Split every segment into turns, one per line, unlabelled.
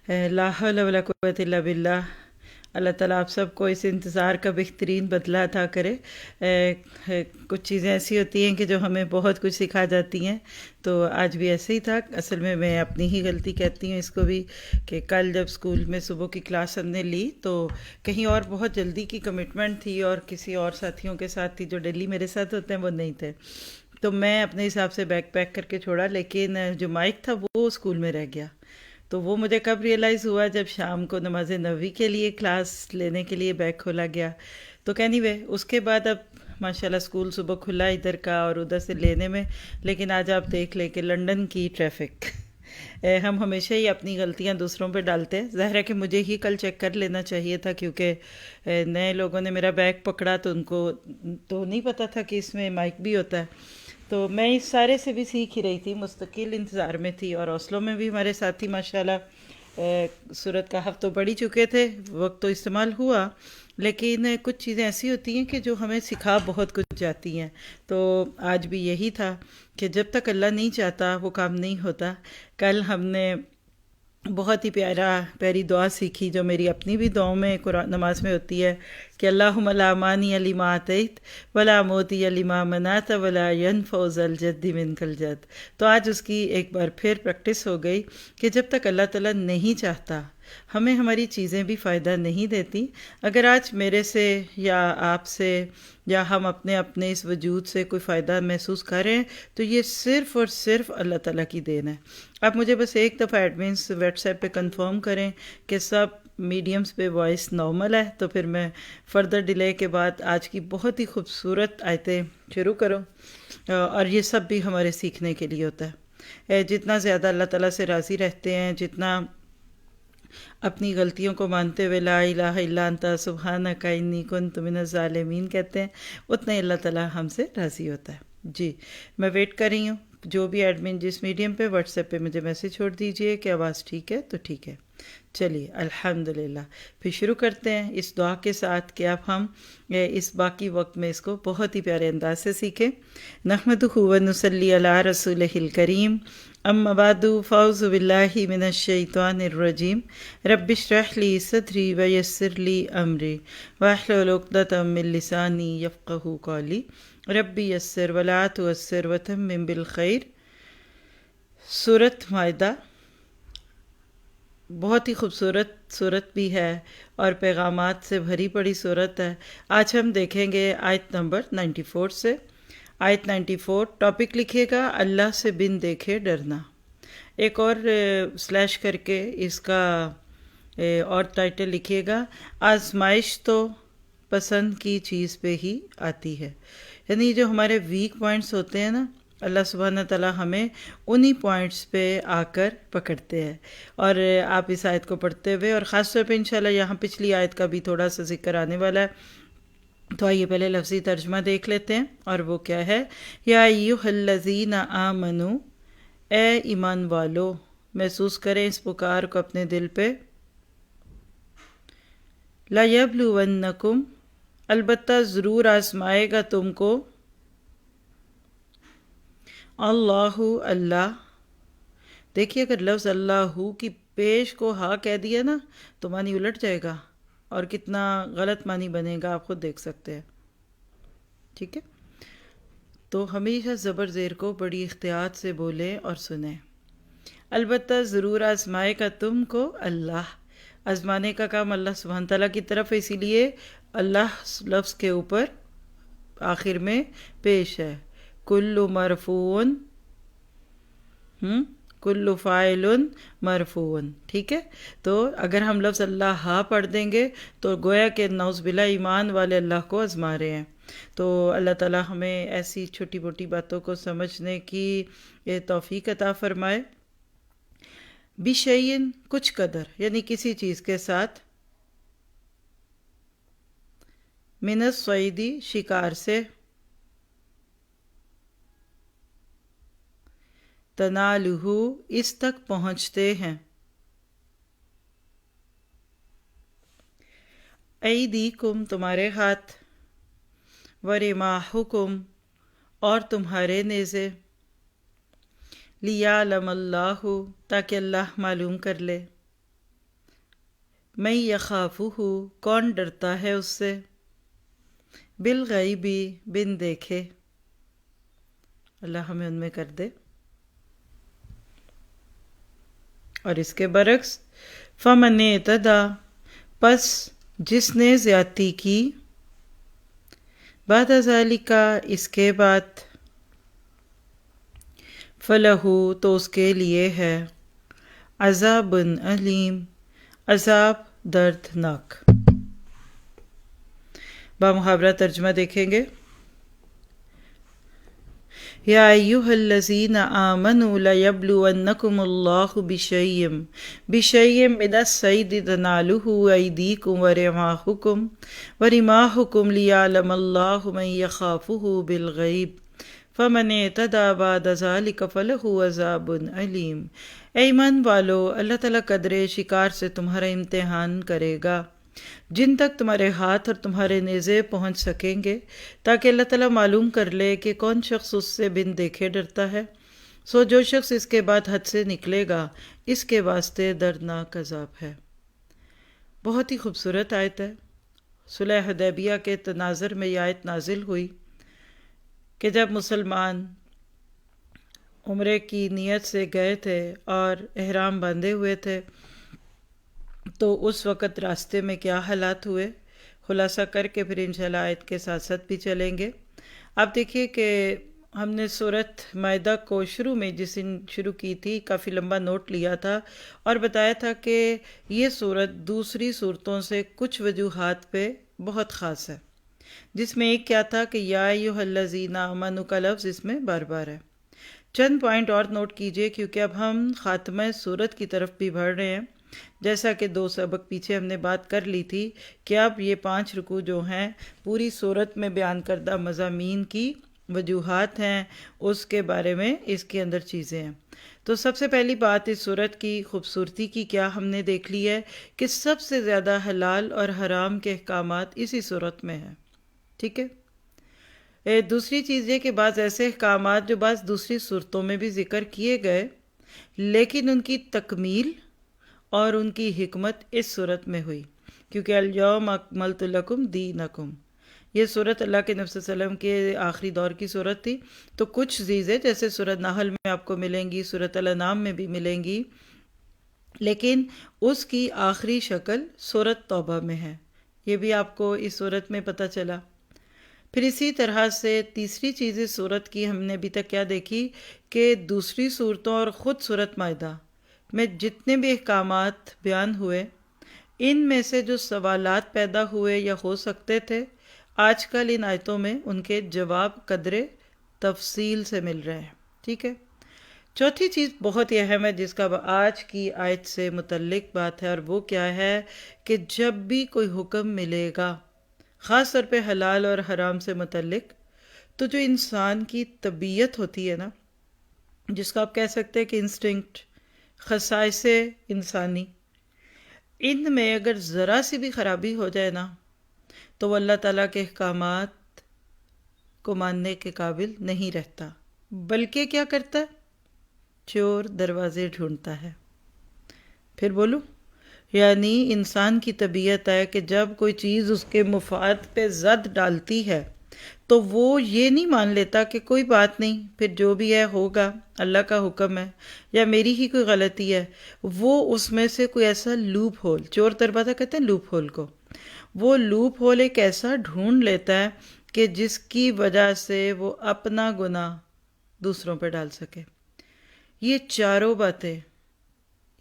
لا حول ولا قوت الا باللہ۔ اللہ تعالیٰ آپ سب کو اس انتظار کا بہترین بدلہ عطا کرے۔ کچھ چیزیں ایسی ہوتی ہیں کہ جو ہمیں بہت کچھ سکھا جاتی ہیں، تو آج بھی ایسے ہی تھا۔ اصل میں اپنی ہی غلطی کہتی ہوں اس کو بھی، کہ کل جب اسکول میں صبح کی کلاس ہم نے لی تو کہیں اور بہت جلدی کی کمٹمنٹ تھی، اور کسی اور ساتھیوں کے ساتھ تھی جو ڈیلی میرے ساتھ ہوتے ہیں، وہ نہیں تھے، تو میں اپنے حساب سے بیگ پیک کر کے چھوڑا، لیکن جو مائک تھا وہ اسکول میں رہ گیا۔ تو وہ مجھے کب ریئلائز ہوا، جب شام کو نماز نبوی کے لیے کلاس لینے کے لیے بیگ کھولا گیا۔ تو اینی وے اس کے بعد اب ماشاءاللہ اسکول صبح کھلا ادھر کا اور ادھر سے لینے میں، لیکن آج آپ دیکھ لیں کہ لنڈن کی ٹریفک، ہم ہمیشہ ہی اپنی غلطیاں دوسروں پہ ڈالتے ہیں۔ ظاہر ہے کہ مجھے ہی کل چیک کر لینا چاہیے تھا، کیونکہ نئے لوگوں نے میرا بیگ پکڑا تو ان کو تو نہیں پتہ تھا کہ اس میں مائک بھی ہوتا ہے۔ تو میں اس سارے سے بھی سیکھ ہی رہی تھی، مستقل انتظار میں تھی، اور اوسلو میں بھی ہمارے ساتھی ماشاءاللہ سورت کہف تو پڑھ ہی چکے تھے، وقت تو استعمال ہوا، لیکن کچھ چیزیں ایسی ہوتی ہیں کہ جو ہمیں سکھا بہت کچھ جاتی ہیں۔ تو آج بھی یہی تھا کہ جب تک اللہ نہیں چاہتا وہ کام نہیں ہوتا۔ کل ہم نے بہت ہی پیاری دعا سیکھی، جو میری اپنی بھی دعاؤں میں قرآن نماز میں ہوتی ہے، کہ اللہم لا مانی لما اعطیت ولا موتی لما منعت ولا ینفع ذا الجد منک الجد۔ تو آج اس کی ایک بار پھر پریکٹس ہو گئی کہ جب تک اللہ تعالیٰ نہیں چاہتا، ہمیں ہماری چیزیں بھی فائدہ نہیں دیتی۔ اگر آج میرے سے یا آپ سے یا ہم اپنے اس وجود سے کوئی فائدہ محسوس کر رہے ہیں، تو یہ صرف اور صرف اللہ تعالیٰ کی دین ہے۔ آپ مجھے بس ایک دفعہ ایڈمنس واٹس ایپ پہ کنفرم کریں کہ سب میڈیمز پہ وائس نارمل ہے، تو پھر میں فردر ڈیلے کے بعد آج کی بہت ہی خوبصورت آیتیں شروع کروں، اور یہ سب بھی ہمارے سیکھنے کے لیے ہوتا ہے۔ جتنا زیادہ اللہ تعالیٰ سے راضی رہتے ہیں، جتنا اپنی غلطیوں کو مانتے ہوئے لا الہ الا انت سبحانک انی کنت من الظالمین کہتے ہیں، اتنا ہی اللہ تعالیٰ ہم سے راضی ہوتا ہے۔ جی، میں ویٹ کر رہی ہوں، جو بھی ایڈمن جس میڈیم پہ واٹس ایپ پہ مجھے میسیج چھوڑ دیجئے کہ آواز ٹھیک ہے تو ٹھیک ہے۔ چلیے الحمدللہ، پھر شروع کرتے ہیں اس دعا کے ساتھ کہ اب ہم اس باقی وقت میں اس کو بہت ہی پیارے انداز سے سیکھیں۔ نحمدہ و نصلی علی رسولہ الکریم، اما بعد فاعوذ باللہ من الشیطان الرجیم، رب اشرح لی صدری ویسر لی امری واحلل عقدۃ من لسانی یفقہوا قولی، ربی یسر ولا تعسر وتمم بالخیر۔ سورۃ مائدہ بہت ہی خوبصورت صورت بھی ہے اور پیغامات سے بھری پڑی صورت ہے۔ آج ہم دیکھیں گے آیت نمبر 94 سے۔ آیت 94، ٹاپک لکھیے گا اللہ سے بن دیکھے ڈرنا، ایک اور سلیش کر کے اس کا اور ٹائٹل لکھیے گا آزمائش تو پسند کی چیز پہ ہی آتی ہے۔ یعنی جو ہمارے ویک پوائنٹس ہوتے ہیں نا، اللہ سبحانہ تعالیٰ ہمیں انہی پوائنٹس پہ آ کر پکڑتے ہیں۔ اور آپ اس آیت کو پڑھتے ہوئے، اور خاص طور پہ انشاءاللہ یہاں پچھلی آیت کا بھی تھوڑا سا ذکر آنے والا ہے، تو آئیے پہلے لفظی ترجمہ دیکھ لیتے ہیں، اور وہ کیا ہے؟ یا ایھا الذین آمنو، اے ایمان والو، محسوس کریں اس پکار کو اپنے دل پہ۔ لَیَبْلُوَنَّکُمْ، البتہ ضرور آزمائے گا تم کو، اللہ، اللہ۔ دیکھیے اگر لفظ اللہ کی پیش کو ہاں کہہ دیا نا تو معنی الٹ جائے گا، اور کتنا غلط معنی بنے گا آپ خود دیکھ سکتے ہیں، ٹھیک ہے؟ تو ہمیشہ زبر زیر کو بڑی احتیاط سے بولیں اور سنیں۔ البتہ ضرور آزمائے گا تم کو اللہ، آزمانے کا کام اللہ سبحانہ تعالیٰ کی طرف ہے، اسی لیے اللہ لفظ کے اوپر آخر میں پیش ہے۔ کل مرفوع، کل فاعل مرفوع، ٹھیک ہے؟ تو اگر ہم لفظ اللہ ہاں پڑھ دیں گے تو گویا کہ نعوذ باللہ ایمان والے اللہ کو آزما رہے ہیں۔ تو اللہ تعالیٰ ہمیں ایسی چھوٹی موٹی باتوں کو سمجھنے کی توفیق عطا فرمائے۔ بشیئن، کچھ قدر، یعنی کسی چیز کے ساتھ، من الصیدی، شکار سے، تنالہ، اس تک پہنچتے ہیں، ایدیکم، تمہارے ہاتھ، ورماحکم، اور تمہارے نیزے، لیعلم اللہ، تاکہ اللہ معلوم کر لے، من یخافہ کون ڈرتا ہے اس سے، بالغیبی بن دیکھے، اللہ ہمیں ان میں کر دے۔ اور اس کے برعکس فمن اعتدی پس جس نے زیادتی کی، بعد ذالک اس کے بعد، فلہ تو اس کے لیے ہے عذاب علیم عذاب دردناک۔ بامحاورہ ترجمہ دیکھیں گے۔ یا ایہا الذین آمنوا لیبلونکم اللہ بشیء من الصید تنالہ ایدیکم ورماحکم لیعلم اللہ من یخافہ بالغیب فمن اعتدی بعد ذلک فلہ عذاب علیم۔ اے ایمان والو، اللہ تعالیٰ قدرے شکار سے تمہارا امتحان کرے گا جن تک تمہارے ہاتھ اور تمہارے نیزے پہنچ سکیں گے، تاکہ اللہ تعالیٰ معلوم کر لے کہ کون شخص اس سے بن دیکھے ڈرتا ہے۔ سو جو شخص اس کے بعد حد سے نکلے گا اس کے واسطے دردناک عذاب ہے۔ بہت ہی خوبصورت آیت ہے۔ صلح حدیبیہ کے تناظر میں یہ آیت نازل ہوئی کہ جب مسلمان عمرے کی نیت سے گئے تھے اور احرام باندھے ہوئے تھے تو اس وقت راستے میں کیا حالات ہوئے، خلاصہ کر کے پھر انشاءاللہ آیت کے ساتھ ساتھ بھی چلیں گے۔ آپ دیکھیے کہ ہم نے سورۃ مائدہ کو شروع میں جس دن شروع کی تھی کافی لمبا نوٹ لیا تھا اور بتایا تھا کہ یہ سورت دوسری صورتوں سے کچھ وجوہات پہ بہت خاص ہے، جس میں ایک کیا تھا کہ یا ایھا الذین آمنوا کا لفظ اس میں بار بار ہے۔ چند پوائنٹ اور نوٹ کیجئے کیونکہ اب ہم خاتمہ سورت کی طرف بھی بڑھ رہے ہیں، جیسا کہ 2 سبق پیچھے ہم نے بات کر لی تھی کہ اب یہ 5 رکوع جو ہیں پوری سورت میں بیان کردہ مضامین کی وجوہات ہیں، اس کے بارے میں اس کے اندر چیزیں ہیں۔ تو سب سے پہلی بات اس سورت کی خوبصورتی کی کیا ہم نے دیکھ لی ہے کہ سب سے زیادہ حلال اور حرام کے احکامات اسی سورت میں ہیں، ٹھیک ہے۔ دوسری چیز یہ کہ بعض ایسے احکامات جو بعض دوسری صورتوں میں بھی ذکر کیے گئے لیکن ان کی تکمیل اور ان کی حکمت اس صورت میں ہوئی، کیونکہ الیوم اکملت لکم دینکم، یہ صورت اللہ کے نبی صلی اللہ علیہ وسلم کے آخری دور کی صورت تھی۔ تو کچھ چیزیں جیسے صورت نحل میں آپ کو ملیں گی، صورت الانعام میں بھی ملیں گی، لیکن اس کی آخری شکل صورت توبہ میں ہے، یہ بھی آپ کو اس صورت میں پتہ چلا۔ پھر اسی طرح سے تیسری چیز اس صورت کی ہم نے ابھی تک کیا دیکھی کہ دوسری صورتوں اور خود صورت مائدہ میں جتنے بھی احکامات بیان ہوئے، ان میں سے جو سوالات پیدا ہوئے یا ہو سکتے تھے، آج کل ان آیتوں میں ان کے جواب قدرے تفصیل سے مل رہے ہیں، ٹھیک ہے۔ چوتھی چیز بہت ہی اہم ہے جس کا آج کی آیت سے متعلق بات ہے، اور وہ کیا ہے کہ جب بھی کوئی حکم ملے گا خاص طور پہ حلال اور حرام سے متعلق، تو جو انسان کی طبیعت ہوتی ہے نا، جس کو آپ کہہ سکتے ہیں کہ انسٹنکٹ، خصائص انسانی، ان میں اگر ذرا سی بھی خرابی ہو جائے نا تو وہ اللہ تعالیٰ کے احکامات کو ماننے کے قابل نہیں رہتا، بلکہ کیا کرتا ہے؟ چور دروازے ڈھونڈتا ہے۔ پھر بولوں، یعنی انسان کی طبیعت ہے کہ جب کوئی چیز اس کے مفاد پہ زد ڈالتی ہے تو وہ یہ نہیں مان لیتا کہ کوئی بات نہیں، پھر جو بھی ہے ہوگا، اللہ کا حکم ہے یا میری ہی کوئی غلطی ہے، وہ اس میں سے کوئی ایسا لوپ ہول، چور دروازہ کہتے ہیں لوپ ہول کو، وہ لوپ ہول ایک ایسا ڈھونڈ لیتا ہے کہ جس کی وجہ سے وہ اپنا گناہ دوسروں پہ ڈال سکے۔ یہ چاروں باتیں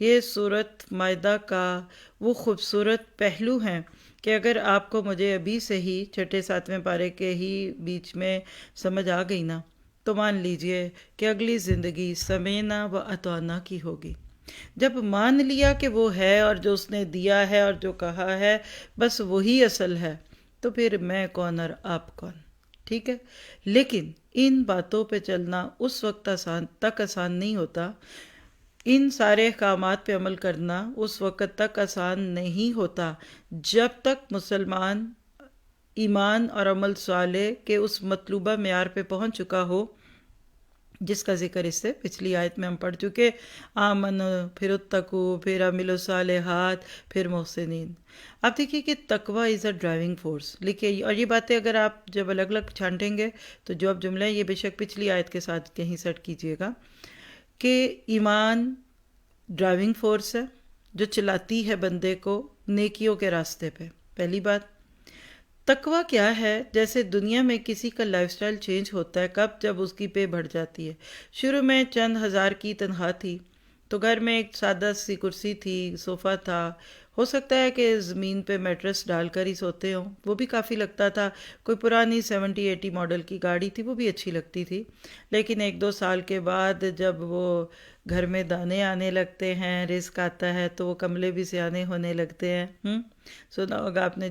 یہ سورت مائدہ کا وہ خوبصورت پہلو ہیں کہ اگر آپ کو مجھے ابھی سے ہی 6-7ویں پارے کے ہی بیچ میں سمجھ آ گئی نا، تو مان لیجئے کہ اگلی زندگی سمینا و اطعنا کی ہوگی۔ جب مان لیا کہ وہ ہے اور جو اس نے دیا ہے اور جو کہا ہے بس وہی اصل ہے، تو پھر میں کون اور آپ کون، ٹھیک ہے۔ لیکن ان باتوں پہ چلنا اس وقت آسان نہیں ہوتا، ان سارے احکامات پہ عمل کرنا اس وقت تک آسان نہیں ہوتا جب تک مسلمان ایمان اور عمل صالح کے اس مطلوبہ معیار پہ پہنچ چکا ہو جس کا ذکر اس سے پچھلی آیت میں ہم پڑھ چکے، آمن، پھر اتقو، پھر عمل الصالحات، پھر محسنین۔ آپ دیکھیے کہ تقوی از اے ڈرائیونگ فورس لکھیے، اور یہ باتیں اگر آپ جب الگ الگ چھانٹیں گے تو جو اب جملہ ہے یہ بے شک پچھلی آیت کے ساتھ کہیں سیٹ کیجئے گا کہ ایمان ڈرائیونگ فورس ہے جو چلاتی ہے بندے کو نیکیوں کے راستے پہ، پہلی بات۔ تقوی کیا ہے؟ جیسے دنیا میں کسی کا لائف سٹائل چینج ہوتا ہے، کب؟ جب اس کی پے بڑھ جاتی ہے۔ شروع میں چند ہزار کی تنخواہ تھی تو گھر میں ایک سادہ سی کرسی تھی، صوفہ تھا، ہو سکتا ہے کہ زمین پہ میٹرس ڈال کر ہی سوتے ہوں، وہ بھی کافی لگتا تھا۔ کوئی پرانی 70-80 ماڈل کی گاڑی تھی، وہ بھی اچھی لگتی تھی۔ لیکن 1-2 سال کے بعد جب وہ گھر میں دانے آنے لگتے ہیں، رزق آتا ہے، تو وہ کملے بھی سیانے ہونے لگتے ہیں۔ سنا ہوگا آپ نے،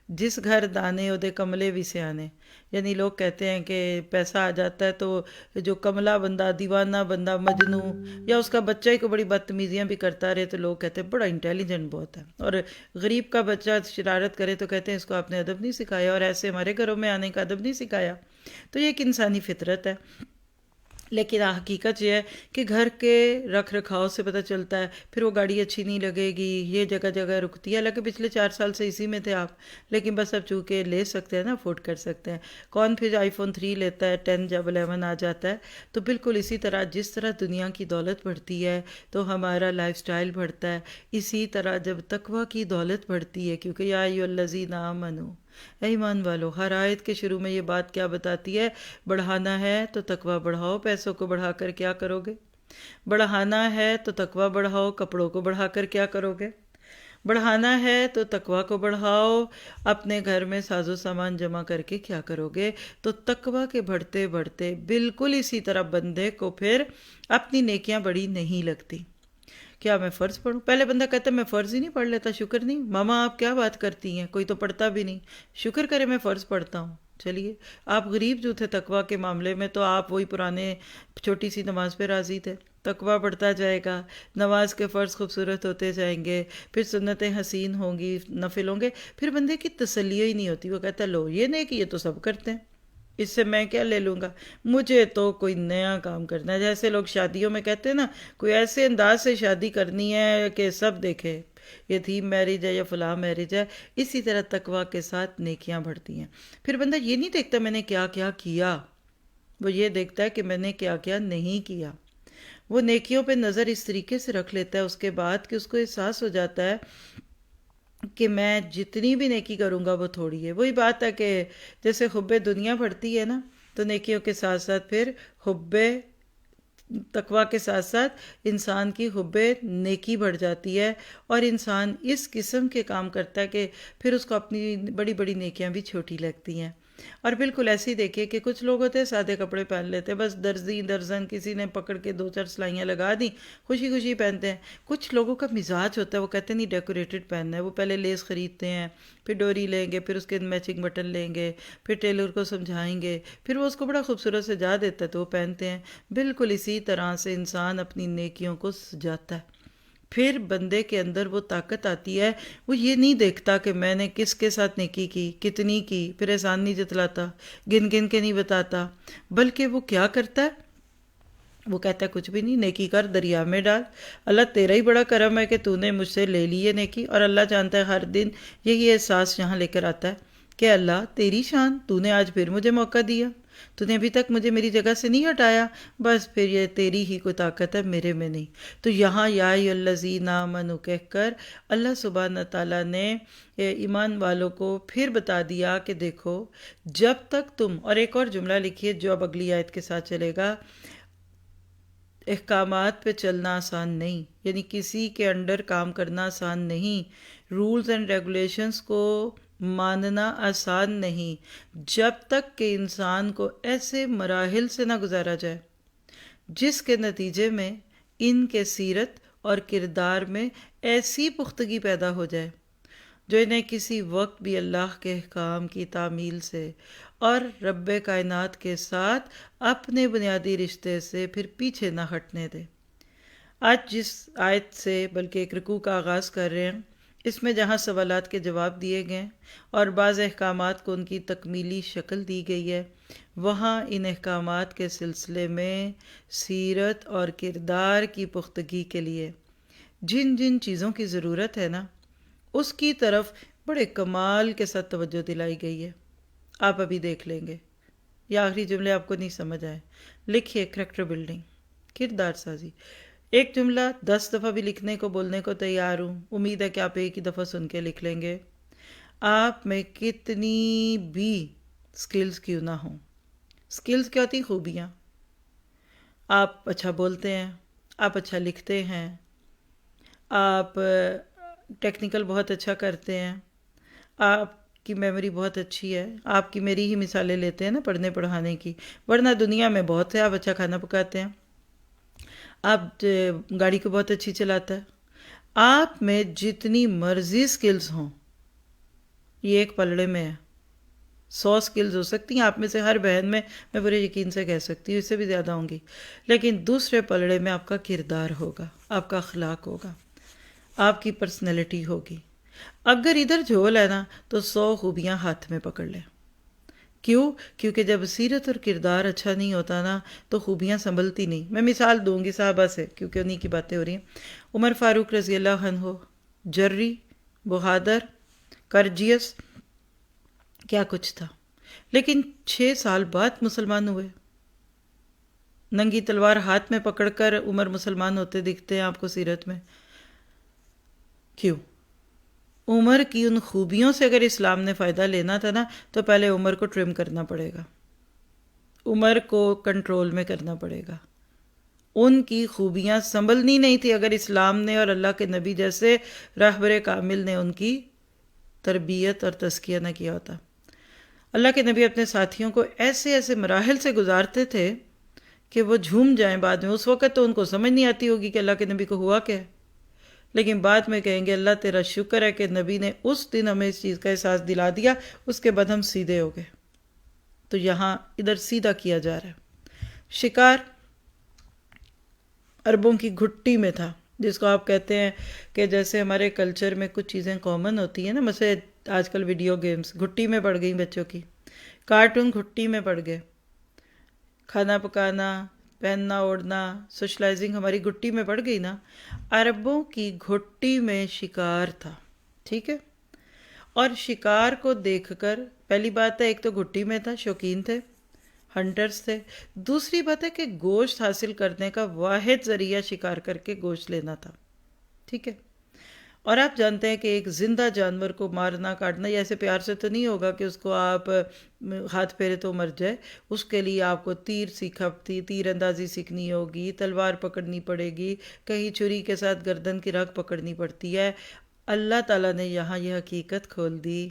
جس گھر دانے اودے کملے بھی سیانے، یعنی لوگ کہتے ہیں کہ پیسہ آ جاتا ہے تو جو کملا بندہ، دیوانہ بندہ، مجنو، یا اس کا بچہ ہی کو بڑی بدتمیزیاں بھی کرتا رہے تو لوگ کہتے ہیں بڑا انٹیلیجنٹ بہت ہے، اور غریب کا بچہ شرارت کرے تو کہتے ہیں اس کو آپ نے ادب نہیں سکھایا، اور ایسے ہمارے گھروں میں آنے کا ادب نہیں سکھایا۔ تو یہ ایک انسانی فطرت ہے، لیکن حقیقت یہ ہے کہ گھر کے رکھ رکھاؤ سے پتہ چلتا ہے، پھر وہ گاڑی اچھی نہیں لگے گی، یہ جگہ جگہ رکتی ہے، حالانکہ پچھلے 4 سال سے اسی میں تھے آپ، لیکن بس اب چونکہ لے سکتے ہیں نا، افورڈ کر سکتے ہیں۔ کون پھر آئی فون 3 لیتا ہے 10 جب 11 آ جاتا ہے؟ تو بالکل اسی طرح جس طرح دنیا کی دولت بڑھتی ہے تو ہمارا لائف سٹائل بڑھتا ہے، اسی طرح جب تقوی کی دولت بڑھتی ہے، کیونکہ یا ایھا الذین آمنو، اے ایمان والو، ہر آیت کے شروع میں یہ بات کیا بتاتی ہے؟ بڑھانا ہے تو تقوی بڑھاؤ۔ پیسوں کو بڑھا کر کیا کرو گے؟ بڑھانا ہے تو تقوی بڑھاؤ۔ کپڑوں کو بڑھا کر کیا کرو گے؟ بڑھانا ہے تو تقوی کو بڑھاؤ۔ اپنے گھر میں ساز و سامان جمع کر کے کیا کرو گے؟ تو تقوی کے بڑھتے بڑھتے بالکل اسی طرح بندے کو پھر اپنی نیکیاں بڑی نہیں لگتی۔ کیا میں فرض پڑھوں؟ پہلے بندہ کہتا ہے میں فرض ہی نہیں پڑھ لیتا، شکر نہیں۔ ماما آپ کیا بات کرتی ہیں، کوئی تو پڑھتا بھی نہیں، شکر کرے میں فرض پڑھتا ہوں۔ چلیے، آپ غریب جو تھے تقوی کے معاملے میں تو آپ وہی پرانے چھوٹی سی نماز پہ راضی تھے۔ تقوی بڑھتا جائے گا، نماز کے فرض خوبصورت ہوتے جائیں گے، پھر سنتیں حسین ہوں گی، نفل ہوں گے، پھر بندے کی تسلی ہی نہیں ہوتی۔ وہ کہتا ہے لو یہ نہیں کہ یہ تو سب کرتے ہیں، اس سے میں کیا لے لوں گا، مجھے تو کوئی نیا کام کرنا ہے۔ جیسے لوگ شادیوں میں کہتے ہیں نا، کوئی ایسے انداز سے شادی کرنی ہے کہ سب دیکھے، یہ تھیم میرج ہے یا فلاں میرج ہے۔ اسی طرح تقوی کے ساتھ نیکیاں بڑھتی ہیں۔ پھر بندہ یہ نہیں دیکھتا میں نے کیا کیا کیا، وہ یہ دیکھتا ہے کہ میں نے کیا کیا نہیں کیا۔ وہ نیکیوں پہ نظر اس طریقے سے رکھ لیتا ہے اس کے بعد کہ اس کو احساس ہو جاتا ہے کہ میں جتنی بھی نیکی کروں گا وہ تھوڑی ہے۔ وہی بات ہے کہ جیسے حب دنیا بڑھتی ہے نا، تو نیکیوں کے ساتھ ساتھ پھر حب تقوی کے ساتھ ساتھ انسان کی حب نیکی بڑھ جاتی ہے، اور انسان اس قسم کے کام کرتا ہے کہ پھر اس کو اپنی بڑی بڑی نیکیاں بھی چھوٹی لگتی ہیں۔ اور بالکل ایسے ہی دیکھیے کہ کچھ لوگ ہوتے ہیں سادے کپڑے پہن لیتے ہیں، بس درزن کسی نے پکڑ کے 2-4 سلائیاں لگا دی، خوشی خوشی پہنتے ہیں۔ کچھ لوگوں کا مزاج ہوتا ہے، وہ کہتے ہیں نہیں ڈیکوریٹڈ پہننا ہے، وہ پہلے لیس خریدتے ہیں، پھر ڈوری لیں گے، پھر اس کے میچنگ بٹن لیں گے، پھر ٹیلر کو سمجھائیں گے، پھر وہ اس کو بڑا خوبصورت سجا دیتا ہے تو وہ پہنتے ہیں۔ بالکل اسی طرح سے انسان اپنی نیکیوں کو سجاتا ہے، پھر بندے کے اندر وہ طاقت آتی ہے، وہ یہ نہیں دیکھتا کہ میں نے کس کے ساتھ نیکی کی، کتنی کی، پھر احسان نہیں جتلاتا، گن گن کے نہیں بتاتا، بلکہ وہ کیا کرتا ہے؟ وہ کہتا ہے کچھ بھی نہیں، نیکی کر دریا میں ڈال، اللہ تیرا ہی بڑا کرم ہے کہ تو نے مجھ سے لے لی ہے نیکی۔ اور اللہ جانتا ہے ہر دن یہی احساس یہاں لے کر آتا ہے کہ اللہ تیری شان، تو نے آج پھر مجھے موقع دیا، تو نے ابھی تک مجھے میری جگہ سے نہیں ہٹایا، بس پھر یہ تیری ہی کوئی طاقت ہے، میرے میں نہیں۔ تو یہاں یا ایھا الذین آمنو کہہ کر اللہ سبحانہ تعالیٰ نے ایمان والوں کو پھر بتا دیا کہ دیکھو جب تک تم، اور ایک اور جملہ لکھیے جو اب اگلی آیت کے ساتھ چلے گا، احکامات پہ چلنا آسان نہیں، یعنی کسی کے انڈر کام کرنا آسان نہیں، رولز اینڈ ریگولیشنز کو ماننا آسان نہیں، جب تک کہ انسان کو ایسے مراحل سے نہ گزارا جائے جس کے نتیجے میں ان کے سیرت اور کردار میں ایسی پختگی پیدا ہو جائے جو انہیں کسی وقت بھی اللہ کے احکام کی تعمیل سے اور رب کائنات کے ساتھ اپنے بنیادی رشتے سے پھر پیچھے نہ ہٹنے دے۔ آج جس آیت سے بلکہ ایک رکوع کا آغاز کر رہے ہیں، اس میں جہاں سوالات کے جواب دیے گئے اور بعض احکامات کو ان کی تکمیلی شکل دی گئی ہے، وہاں ان احکامات کے سلسلے میں سیرت اور کردار کی پختگی کے لیے جن جن چیزوں کی ضرورت ہے نا، اس کی طرف بڑے کمال کے ساتھ توجہ دلائی گئی ہے۔ آپ ابھی دیکھ لیں گے، یہ آخری جملے آپ کو نہیں سمجھ آئے، لکھیے کریکٹر بلڈنگ، کردار سازی۔ ایک جملہ 10 دفعہ بھی لکھنے کو بولنے کو تیار ہوں، امید ہے کہ آپ ایک ہی دفعہ سن کے لکھ لیں گے۔ آپ میں کتنی بھی سکلز کیوں نہ ہوں، سکلز کیا ہوتی؟ خوبیاں۔ آپ اچھا بولتے ہیں، آپ اچھا لکھتے ہیں، آپ ٹیکنیکل بہت اچھا کرتے ہیں، آپ کی میموری بہت اچھی ہے، آپ کی میری ہی مثالیں لیتے ہیں نا پڑھنے پڑھانے کی، ورنہ دنیا میں بہت سے، آپ اچھا کھانا پکاتے ہیں، آپ گاڑی کو بہت اچھی چلاتا ہے۔ آپ میں جتنی مرضی سکلز ہوں، یہ ایک پلڑے میں ہے۔ 100 سکلز ہو سکتی ہیں آپ میں سے ہر بہن میں پورے یقین سے کہہ سکتی ہوں، اس سے بھی زیادہ ہوں گی، لیکن دوسرے پلڑے میں آپ کا کردار ہوگا، آپ کا اخلاق ہوگا، آپ کی پرسنالٹی ہوگی۔ اگر ادھر جھول ہے نا تو 100 خوبیاں ہاتھ میں پکڑ لیں۔ کیوں؟ کیونکہ جب سیرت اور کردار اچھا نہیں ہوتا نا تو خوبیاں سنبھلتی نہیں۔ میں مثال دوں گی صحابہ سے، کیونکہ انہی کی باتیں ہو رہی ہیں۔ عمر فاروق رضی اللہ عنہ جری، بہادر، کرجیس، کیا کچھ تھا، لیکن 6 سال بعد مسلمان ہوئے۔ ننگی تلوار ہاتھ میں پکڑ کر عمر مسلمان ہوتے دکھتے ہیں آپ کو سیرت میں۔ کیوں؟ عمر کی ان خوبیوں سے اگر اسلام نے فائدہ لینا تھا نا تو پہلے عمر کو ٹرم کرنا پڑے گا، عمر کو کنٹرول میں کرنا پڑے گا۔ ان کی خوبیاں سنبھلنی نہیں تھی اگر اسلام نے اور اللہ کے نبی جیسے راہبر کامل نے ان کی تربیت اور تزکیہ نہ کیا ہوتا۔ اللہ کے نبی اپنے ساتھیوں کو ایسے ایسے مراحل سے گزارتے تھے کہ وہ جھوم جائیں بعد میں۔ اس وقت تو ان کو سمجھ نہیں آتی ہوگی کہ اللہ کے نبی کو ہوا کیا ہے، لیکن بعد میں کہیں گے اللہ تیرا شکر ہے کہ نبی نے اس دن ہمیں اس چیز کا احساس دلا دیا، اس کے بعد ہم سیدھے ہو گئے۔ تو یہاں ادھر سیدھا کیا جا رہا ہے۔ شکار عربوں کی گھٹی میں تھا، جس کو آپ کہتے ہیں کہ جیسے ہمارے کلچر میں کچھ چیزیں کامن ہوتی ہیں نا، مثلا آج کل ویڈیو گیمز گھٹی میں پڑ گئیں بچوں کی، کارٹون گھٹی میں پڑ گئے، کھانا پکانا، پہننا اوڑھنا، سوشلائزنگ ہماری گھٹی میں پڑ گئی نا۔ عربوں کی گھٹی میں شکار تھا، ٹھیک ہے؟ اور شکار کو دیکھ کر پہلی بات ہے ایک تو گھٹی میں تھا، شوقین تھے، ہنٹرز تھے۔ دوسری بات ہے کہ گوشت حاصل کرنے کا واحد ذریعہ شکار کر کے گوشت لینا تھا، ٹھیک ہے؟ اور آپ جانتے ہیں کہ ایک زندہ جانور کو مارنا کاٹنا یہ ایسے پیار سے تو نہیں ہوگا کہ اس کو آپ ہاتھ پھیرے تو مر جائے۔ اس کے لیے آپ کو تیر اندازی سیکھنی ہوگی، تلوار پکڑنی پڑے گی، کہیں چھری کے ساتھ گردن کی رگ پکڑنی پڑتی ہے۔ اللہ تعالیٰ نے یہاں یہ حقیقت کھول دی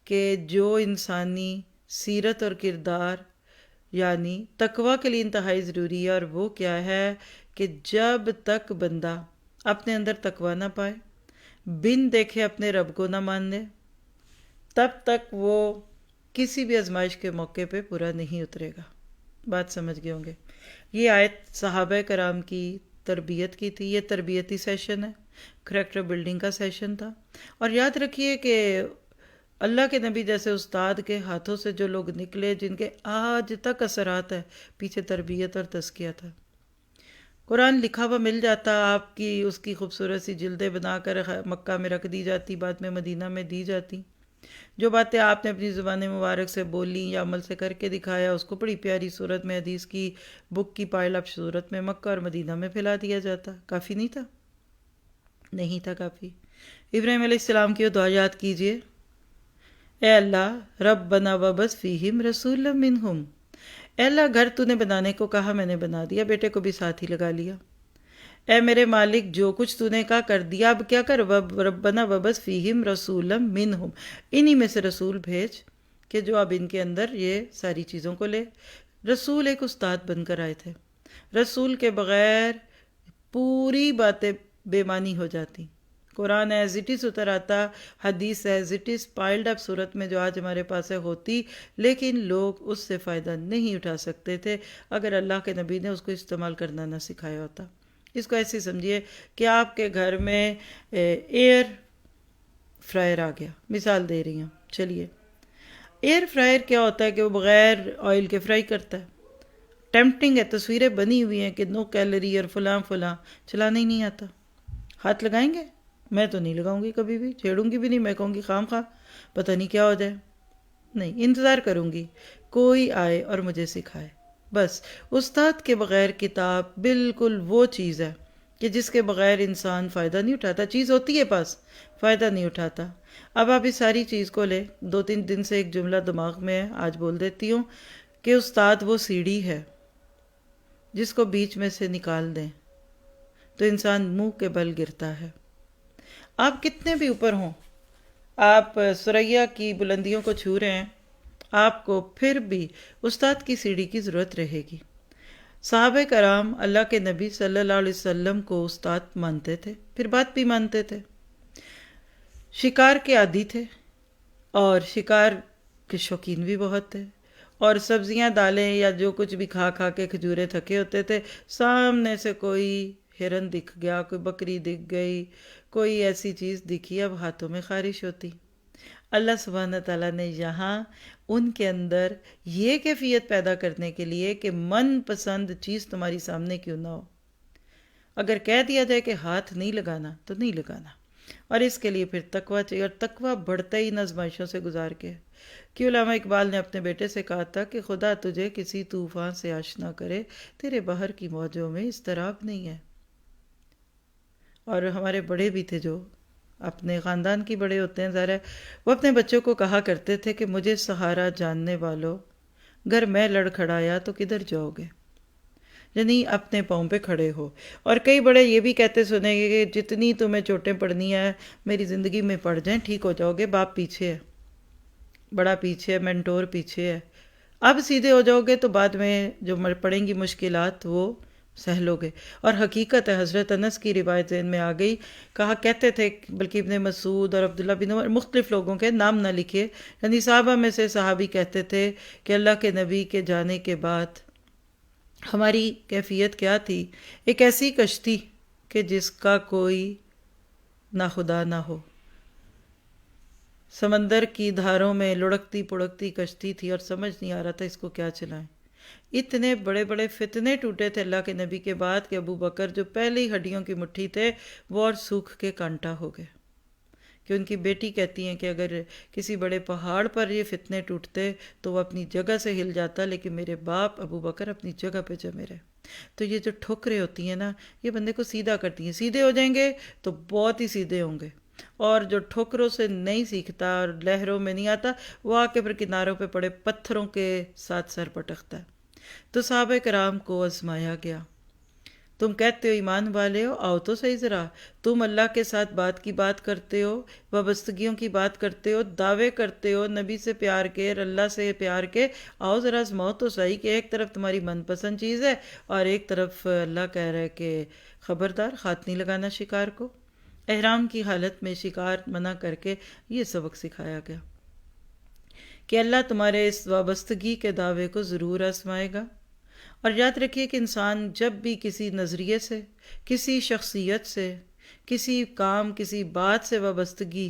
کہ جو انسانی سیرت اور کردار یعنی تقوی کے لیے انتہائی ضروری ہے، اور وہ کیا ہے کہ جب تک بندہ اپنے اندر تقوی نہ پائے، بن دیکھے اپنے رب کو نہ مان لے، تب تک وہ کسی بھی آزمائش کے موقع پہ پورا نہیں اترے گا۔ بات سمجھ گئے ہوں گے۔ یہ آیت صحابہ کرام کی تربیت کی تھی، یہ تربیتی سیشن ہے، کریکٹر بلڈنگ کا سیشن تھا۔ اور یاد رکھیے کہ اللہ کے نبی جیسے استاد کے ہاتھوں سے جو لوگ نکلے، جن کے آج تک اثرات ہیں، پیچھے تربیت اور تزکیہ تھا۔ قرآن لکھا ہوا مل جاتا، آپ کی اس کی خوبصورت سی جلدیں بنا کر مکہ میں رکھ دی جاتی، بعد میں مدینہ میں دی جاتی۔ جو باتیں آپ نے اپنی زبان مبارک سے بولی یا عمل سے کر کے دکھایا، اس کو بڑی پیاری صورت میں حدیث کی بک کی پائل اپ صورت میں مکہ اور مدینہ میں پھیلا دیا جاتا۔ کافی نہیں تھا؟ نہیں تھا کافی۔ ابراہیم علیہ السلام کی وہ دعا یاد کیجئے، اے اللہ ربنا وبعث فیہم رسولا منہم، اے اللہ گھر تو نے بنانے کو کہا، میں نے بنا دیا، بیٹے کو بھی ساتھ ہی لگا لیا۔ اے میرے مالک جو کچھ تو نے کہا کر دیا، اب کیا کر، ربنا وبعث فیہم رسولا منہم، انہی میں سے رسول بھیج کہ جو اب ان کے اندر یہ ساری چیزوں کو لے۔ رسول ایک استاد بن کر آئے تھے، رسول کے بغیر پوری باتیں بے معنی ہو جاتی۔ قرآن ایز اٹ از اتر آتا، حدیث ایز اٹ از پائلڈ اپ صورت میں جو آج ہمارے پاس ہے ہوتی، لیکن لوگ اس سے فائدہ نہیں اٹھا سکتے تھے اگر اللہ کے نبی نے اس کو استعمال کرنا نہ سکھایا ہوتا۔ اس کو ایسے سمجھیے کہ آپ کے گھر میں ایئر فرائر آ گیا، مثال دے رہی ہوں. چلیے، ایئر فرائر کیا ہوتا ہے کہ وہ بغیر آئل کے فرائی کرتا ہے. ٹیمپٹنگ ہے، تصویریں بنی ہوئی ہیں کہ نو کیلری اور فلاں فلاں، چلانا ہی نہیں آتا. ہاتھ لگائیں گے؟ میں تو نہیں لگاؤں گی، کبھی بھی چھیڑوں گی بھی نہیں. میں کہوں گی خام خواہ پتہ نہیں کیا ہو جائے. نہیں، انتظار کروں گی کوئی آئے اور مجھے سکھائے. بس استاد کے بغیر کتاب بالکل وہ چیز ہے کہ جس کے بغیر انسان فائدہ نہیں اٹھاتا. چیز ہوتی ہے پاس، فائدہ نہیں اٹھاتا. اب آپ اس ساری چیز کو لیں. 2-3 دن سے ایک جملہ دماغ میں ہے، آج بول دیتی ہوں کہ استاد وہ سیڑھی ہے جس کو بیچ میں سے نکال دیں تو انسان منہ کے بل گرتا ہے. آپ کتنے بھی اوپر ہوں، آپ ثریا کی بلندیوں کو چھو رہے ہیں، آپ کو پھر بھی استاد کی سیڑھی کی ضرورت رہے گی. صحابہ کرام اللہ کے نبی صلی اللہ علیہ وسلم کو استاد مانتے تھے، پھر بات بھی مانتے تھے. شکار کے عادی تھے اور شکار کے شوقین بھی بہت تھے، اور سبزیاں دالیں یا جو کچھ بھی کھا کھا کے کھجورے تھکے ہوتے تھے. سامنے سے کوئی ہرن دکھ گیا، کوئی بکری دکھ گئی، کوئی ایسی چیز دکھی، اب ہاتھوں میں خارش ہوتی. اللہ سبحانہ تعالیٰ نے یہاں ان کے اندر یہ کیفیت پیدا کرنے کے لیے کہ من پسند چیز تمہاری سامنے کیوں نہ ہو، اگر کہہ دیا جائے کہ ہاتھ نہیں لگانا تو نہیں لگانا. اور اس کے لیے پھر تقویٰ چاہیے، اور تقویٰ بڑھتا ہی ان آزمائشوں سے گزار کے. کہ علامہ اقبال نے اپنے بیٹے سے کہا تھا کہ خدا تجھے کسی طوفان سے آشنا کرے، تیرے بحر کی موجوں میں اضطراب نہیں ہے. اور ہمارے بڑے بھی تھے جو اپنے خاندان کی بڑے ہوتے ہیں ظاہر ہے، وہ اپنے بچوں کو کہا کرتے تھے کہ مجھے سہارا جاننے والوں، گر میں لڑکھڑایا تو کدھر جاؤ گے. یعنی اپنے پاؤں پہ کھڑے ہو. اور کئی بڑے یہ بھی کہتے سنیں گے کہ جتنی تمہیں چوٹیں پڑنی ہیں میری زندگی میں پڑ جائیں، ٹھیک ہو جاؤ گے. باپ پیچھے ہے، بڑا پیچھے ہے، مینٹور پیچھے ہے. اب سیدھے ہو جاؤ گے تو بعد میں جو پڑیں گی مشکلات وہ سہل لو گے. اور حقیقت ہے، حضرت انس کی روایت ذہن میں آ گئی. کہا کہتے تھے، بلکہ ابن مسعود اور عبداللہ بن عمر، مختلف لوگوں کے نام نہ لکھے، یعنی صحابہ میں سے صحابی کہتے تھے کہ اللہ کے نبی کے جانے کے بعد ہماری کیفیت کیا تھی؟ ایک ایسی کشتی کہ جس کا کوئی نہ خدا نہ ہو. سمندر کی دھاروں میں لڑکتی پڑکتی کشتی تھی اور سمجھ نہیں آ رہا تھا اس کو کیا چلائیں. اتنے بڑے بڑے فتنے ٹوٹے تھے اللہ کے نبی کے بعد کہ ابو بکر جو پہلی ہڈیوں کی مٹھی تھے وہ اور سوکھ کے کانٹا ہو گئے. کہ ان کی بیٹی کہتی ہیں کہ اگر کسی بڑے پہاڑ پر یہ فتنے ٹوٹتے تو وہ اپنی جگہ سے ہل جاتا، لیکن میرے باپ ابو بکر اپنی جگہ پہ جمے رہے. تو یہ جو ٹھوکریں ہوتی ہیں نا، یہ بندے کو سیدھا کرتی ہیں. سیدھے ہو جائیں گے تو بہت ہی سیدھے ہوں گے، اور جو ٹھوکروں سے نہیں سیکھتا اور لہروں میں نہیں آتا، وہ آ کے پھر کناروں پہ پڑے پتھروں کے ساتھ سر پٹکتا ہے. تو صحابہ کرام کو آزمایا گیا. تم کہتے ہو ایمان والے ہو، آؤ تو صحیح ذرا. تم اللہ کے ساتھ بات کی بات کرتے ہو، وابستگیوں کی بات کرتے ہو، دعوے کرتے ہو نبی سے پیار کے اور اللہ سے پیار کے. آؤ ذرا آزماؤ تو صحیح کہ ایک طرف تمہاری من پسند چیز ہے اور ایک طرف اللہ کہہ رہا ہے کہ خبردار ہاتھ نہیں لگانا شکار کو. احرام کی حالت میں شکار منع کر کے یہ سبق سکھایا گیا کہ اللہ تمہارے اس وابستگی کے دعوے کو ضرور آزمائے گا. اور یاد رکھیے کہ انسان جب بھی کسی نظریے سے، کسی شخصیت سے، کسی کام، کسی بات سے وابستگی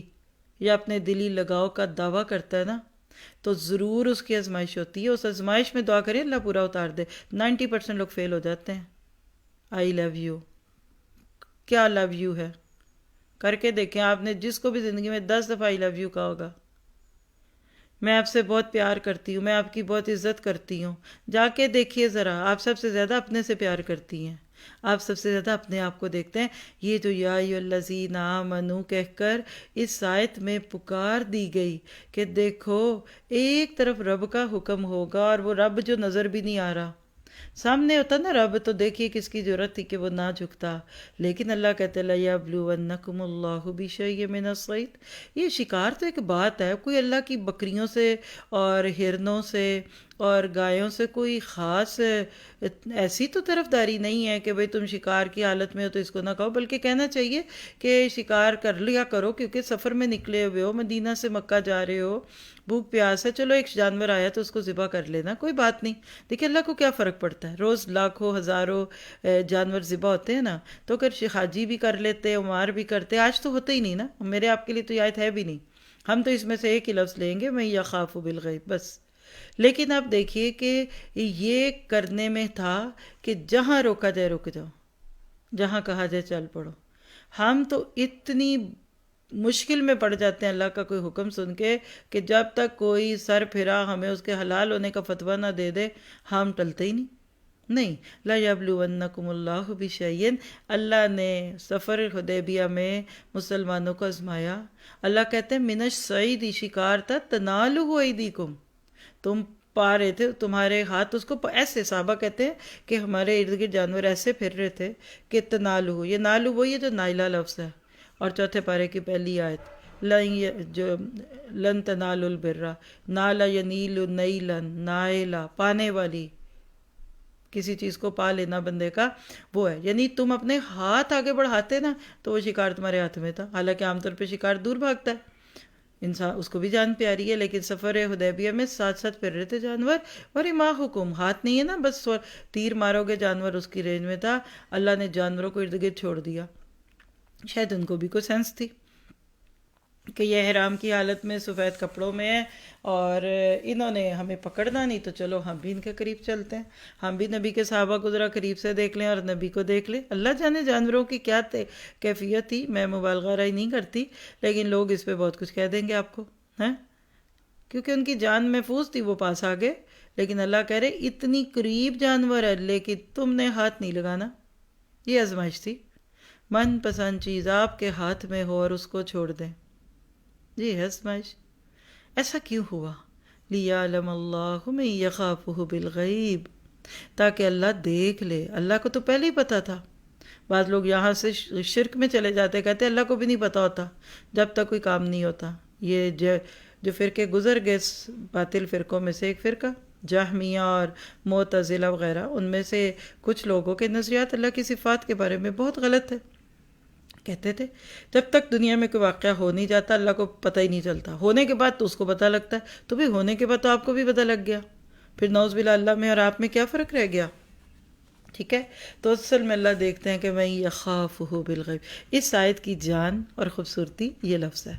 یا اپنے دلی لگاؤ کا دعویٰ کرتا ہے نا، تو ضرور اس کی آزمائش ہوتی ہے. اس آزمائش میں دعا کریں اللہ پورا اتار دے. 90% لوگ فیل ہو جاتے ہیں. آئی لو یو، کیا لو یو ہے؟ کر کے دیکھیں. آپ نے جس کو بھی زندگی میں 10 دفعہ آئی لو یو کہا ہوگا، میں آپ سے بہت پیار کرتی ہوں، میں آپ کی بہت عزت کرتی ہوں، جا کے دیکھیے ذرا. آپ سب سے زیادہ اپنے سے پیار کرتی ہیں، آپ سب سے زیادہ اپنے آپ کو دیکھتے ہیں. یہ جو یا ایھا الذین آمنوا کہہ کر اس آیت میں پکار دی گئی کہ دیکھو ایک طرف رب کا حکم ہوگا، اور وہ رب جو نظر بھی نہیں آ رہا، سامنے ہوتا نا رب تو دیکھیے کس کی ضرورت تھی کہ وہ نہ جھکتا. لیکن اللہ کہتے لَيَبْلُوَنَّكُمُ اللَّهُ بِشَيْءٍ مِّنَ الصَّيْدِ. یہ شکار تو ایک بات ہے، کوئی اللہ کی بکریوں سے اور ہرنوں سے اور گایوں سے کوئی خاص ایسی تو طرفداری نہیں ہے کہ بھئی تم شکار کی حالت میں ہو تو اس کو نہ کھاؤ، بلکہ کہنا چاہیے کہ شکار کر لیا کرو، کیونکہ سفر میں نکلے ہوئے ہو، مدینہ سے مکہ جا رہے ہو، بھوک پیاس ہے، چلو ایک جانور آیا تو اس کو ذبح کر لینا، کوئی بات نہیں۔ دیکھیں اللہ کو کیا فرق پڑتا ہے، روز لاکھوں ہزاروں جانور ذبح ہوتے ہیں نا، تو اگر حاجی بھی کر لیتے، عمار بھی کرتے، آج تو ہوتا ہی نہیں نا، میرے آپ کے لیے تو یہ آیت ہے بھی نہیں، ہم تو اس میں سے ایک ہی لفظ لیں گے، میں یخاف بالغیب بس۔ لیکن آپ دیکھیے کہ یہ کرنے میں تھا کہ جہاں روکا جائے رک جاؤ، جہاں کہا جائے چل پڑو۔ ہم تو اتنی مشکل میں پڑ جاتے ہیں اللہ کا کوئی حکم سن کے کہ جب تک کوئی سر پھرا ہمیں اس کے حلال ہونے کا فتویٰ نہ دے دے، ہم ٹلتے ہی نہیں۔ لا یبلونکم اللہ بشیء، اللہ نے سفر حدیبیہ میں مسلمانوں کو آزمایا۔ اللہ کہتے ہیں من الصید، شکار تھا، تنالوا ایدیکم، تم پا رہے تھے، تمہارے ہاتھ اس کو ایسے، صحابہ کہتے ہیں کہ ہمارے ارد گرد جانور ایسے پھر رہے تھے کہ تنالو، یہ نالو وہی ہے جو نائلہ لفظ ہے، اور چوتھے پارے کی پہلی آیت جو لن تنالوا البر، نالا ینیل نیلا، نائلہ پانے والی، کسی چیز کو پا لینا بندے کا وہ ہے، یعنی تم اپنے ہاتھ آگے بڑھاتے نا تو وہ شکار تمہارے ہاتھ میں تھا، حالانکہ عام طور پہ شکار دور بھاگتا ہے، انسان اس کو بھی جان پیاری ہے، لیکن سفر حدیبیہ میں ساتھ ساتھ پھر رہے تھے جانور، اور ما حکم، ہاتھ نہیں ہے نا بس تیر مارو گے جانور اس کی رینج میں تھا، اللہ نے جانوروں کو ارد گرد چھوڑ دیا۔ شاید ان کو بھی کوئی سینس تھی کہ یہ احرام کی حالت میں سفید کپڑوں میں ہے اور انہوں نے ہمیں پکڑنا نہیں، تو چلو ہم بھی ان کے قریب چلتے ہیں، ہم بھی نبی کے صحابہ کو ذرا قریب سے دیکھ لیں اور نبی کو دیکھ لیں۔ اللہ جانے جانوروں کی کیا کیفیت تھی، میں مبالغہ رائے نہیں کرتی، لیکن لوگ اس پہ بہت کچھ کہہ دیں گے آپ کو، ہیں، کیونکہ ان کی جان محفوظ تھی، وہ پاس آ گئے، لیکن اللہ کہہ رہے اتنی قریب جانور ہے لیکن تم نے ہاتھ نہیں لگانا، یہ آزمائش تھی۔ من پسند چیز آپ کے ہاتھ میں ہو اور اس کو چھوڑ دیں، یہ آزمائش۔ ایسا کیوں ہوا؟ لیعلم اللہ من یخافہ بالغیب، تاکہ اللہ دیکھ لے، اللہ کو تو پہلے ہی پتا تھا۔ بعض لوگ یہاں سے شرک میں چلے جاتے، کہتے اللہ کو بھی نہیں پتا ہوتا جب تک کوئی کام نہیں ہوتا۔ یہ جو فرقے گزر گئے باطل فرقوں میں سے ایک فرقہ جہمیہ اور معتزلہ وغیرہ، ان میں سے کچھ لوگوں کے نظریات اللہ کی صفات کے بارے میں بہت غلط ہے۔ کہتے تھے جب تک دنیا میں کوئی واقعہ ہو نہیں جاتا اللہ کو پتہ ہی نہیں چلتا، ہونے کے بعد تو اس کو پتہ لگتا ہے، تو بھی ہونے کے بعد تو آپ کو بھی پتہ لگ گیا، پھر نعوذ باللہ اللہ میں اور آپ میں کیا فرق رہ گیا؟ ٹھیک ہے، تو اصل میں اللہ دیکھتے ہیں کہ میں یخافہ بالغیب۔ اس آیت کی جان اور خوبصورتی یہ لفظ ہے،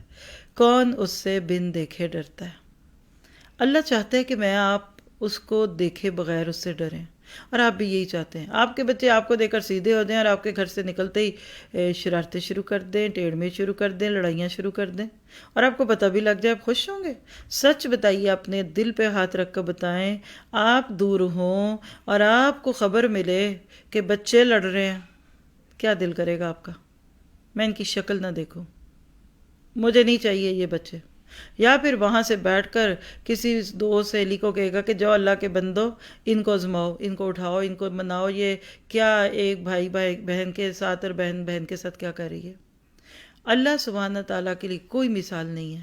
کون اس سے بن دیکھے ڈرتا ہے؟ اللہ چاہتا ہے کہ میں آپ اس کو دیکھے بغیر اس سے ڈریں، اور آپ بھی یہی چاہتے ہیں۔ آپ کے بچے آپ کو دیکھ کر سیدھے ہو جائیں اور آپ کے گھر سے نکلتے ہی شرارتیں شروع کر دیں، ٹیڑھمیں شروع کر دیں، لڑائیاں شروع کر دیں، اور آپ کو پتہ بھی لگ جائے، آپ خوش ہوں گے؟ سچ بتائیے، اپنے دل پہ ہاتھ رکھ کر بتائیں، آپ دور ہوں اور آپ کو خبر ملے کہ بچے لڑ رہے ہیں، کیا دل کرے گا آپ کا؟ میں ان کی شکل نہ دیکھوں، مجھے نہیں چاہیے یہ بچے۔ یا پھر وہاں سے بیٹھ کر کسی دوست سہیلی کو کہے گا کہ جو اللہ کے بندو ان کو آزماؤ، ان کو اٹھاؤ، ان کو مناؤ، یہ کیا ایک بھائی بہن کے ساتھ اور بہن بہن کے ساتھ کیا کر رہی ہے؟ اللہ سبحانہ تعالیٰ کے لیے کوئی مثال نہیں ہے،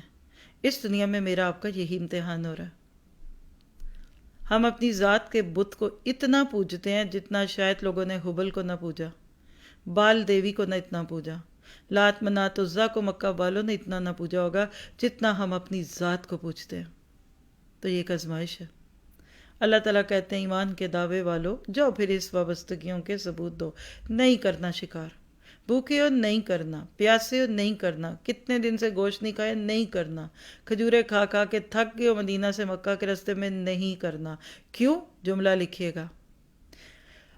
اس دنیا میں میرا آپ کا یہی امتحان ہو رہا ہے۔ ہم اپنی ذات کے بت کو اتنا پوجتے ہیں جتنا شاید لوگوں نے حبل کو نہ پوجا، بال دیوی کو نہ اتنا پوجا، لات منات عزا کو مکہ والوں نے اتنا نہ پوجا ہوگا جتنا ہم اپنی ذات کو پوجتے ہیں۔ تو یہ ایک آزمائش ہے۔ اللہ تعالیٰ کہتے ہیں ایمان کے دعوے والو جو پھر اس وابستگیوں کے ثبوت دو، نہیں کرنا شکار، بھوکے ہو نہیں کرنا، پیاسے ہو نہیں کرنا، کتنے دن سے گوشت نہیں کھایا نہیں کرنا، کھجورے کھا کھا کے تھک گئے ہو مدینہ سے مکہ کے راستے میں نہیں کرنا۔ کیوں؟ جملہ لکھیے گا،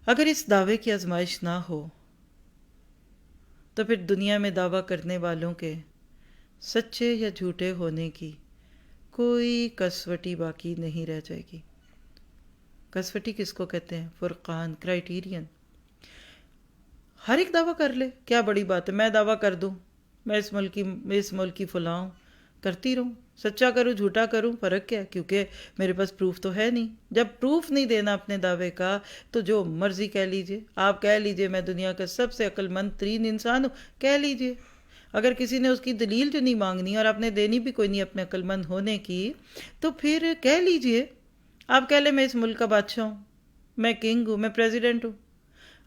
اگر اس دعوے کی آزمائش نہ ہو تو پھر دنیا میں دعویٰ کرنے والوں کے سچے یا جھوٹے ہونے کی کوئی کسوٹی باقی نہیں رہ جائے گی۔ کسوٹی کس کو کہتے ہیں؟ فرقان، کرائیٹیرین۔ ہر ایک دعویٰ کر لے، کیا بڑی بات ہے، میں دعویٰ کر دوں میں اس ملک کی فلاں ہوں، کرتی رہوں، سچا کروں جھوٹا کروں، فرق کیا؟ کیونکہ میرے پاس پروف تو ہے نہیں۔ جب پروف نہیں دینا اپنے دعوے کا تو جو مرضی کہہ لیجئے، آپ کہہ لیجئے میں دنیا کا سب سے عقل مند ترین انسان ہوں، کہہ لیجئے۔ اگر کسی نے اس کی دلیل جو نہیں مانگنی اور آپ نے دینی بھی کوئی نہیں اپنے عقل مند ہونے کی، تو پھر کہہ لیجئے، آپ کہہ لیں میں اس ملک کا بادشاہ ہوں، میں کنگ ہوں، میں پریزیڈنٹ ہوں،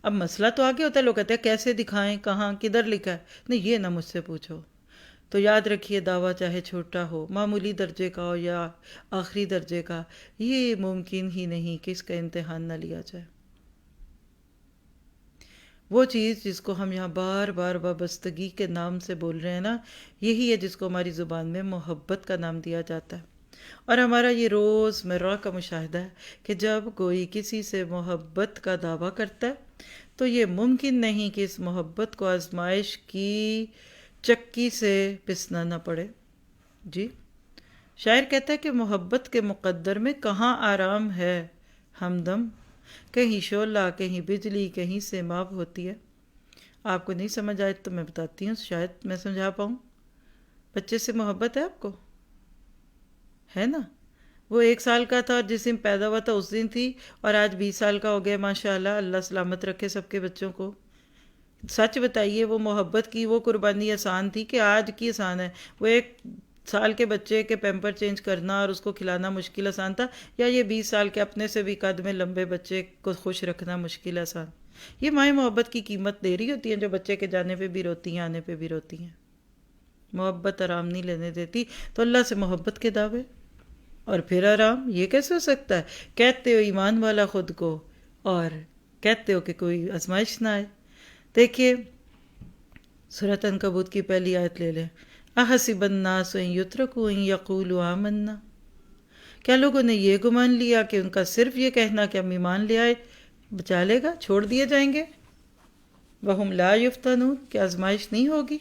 اب مسئلہ تو آگے ہوتا ہے، لوگ کہتے ہیں کیسے دکھائیں، کہاں، کدھر لکھا ہے، نہیں یہ نہ مجھ سے پوچھو۔ تو یاد رکھیے دعویٰ چاہے چھوٹا ہو، معمولی درجے کا ہو یا آخری درجے کا، یہ ممکن ہی نہیں کہ اس کا امتحان نہ لیا جائے۔ وہ چیز جس کو ہم یہاں بار بار وابستگی کے نام سے بول رہے ہیں نا، یہی ہے جس کو ہماری زبان میں محبت کا نام دیا جاتا ہے۔ اور ہمارا یہ روز مرہ کا مشاہدہ ہے کہ جب کوئی کسی سے محبت کا دعویٰ کرتا ہے تو یہ ممکن نہیں کہ اس محبت کو آزمائش کی چکی سے پسنا نہ پڑے۔ جی شاعر کہتا ہے کہ محبت کے مقدر میں کہاں آرام ہے ہمدم، کہیں شعلہ کہیں بجلی کہیں سیماب ہوتی ہے۔ آپ کو نہیں سمجھ آئے تو میں بتاتی ہوں، شاید میں سمجھا پاؤں۔ بچے سے محبت ہے آپ کو؟ ہے نا؟ وہ 1 سال کا تھا اور جس دن پیدا ہوا تھا اس دن تھی، اور آج 20 سال کا ہو گیا، ماشاءاللہ، اللہ سلامت رکھے سب کے بچوں کو۔ سچ بتائیے وہ محبت کی وہ قربانی آسان تھی کہ آج کی آسان ہے؟ وہ 1 سال کے بچے کے پیمپر چینج کرنا اور اس کو کھلانا مشکل آسان تھا، یا یہ 20 سال کے اپنے سے بھی قد میں لمبے بچے کو خوش رکھنا مشکل آسان؟ یہ مائیں محبت کی قیمت دے رہی ہوتی ہیں جو بچے کے جانے پہ بھی روتی ہیں، آنے پہ بھی روتی ہیں۔ محبت آرام نہیں لینے دیتی، تو اللہ سے محبت کے دعوے اور پھر آرام، یہ کیسے ہو سکتا ہے؟ کہتے ہو ایمان والا خود کو اور کہتے ہو کہ کوئی آزمائش نہ آئے۔ دیکھیے سورۃ عنکبوت کی پہلی آیت لے لیں، احسب الناس ان یترکوا ان یقولوا آمنا، کیا لوگوں نے یہ گمان لیا کہ ان کا صرف یہ کہنا کہ ہم ایمان لے آئے بچا لے گا، چھوڑ دیے جائیں گے؟ وہم لا یفتنون، کہ آزمائش نہیں ہوگی؟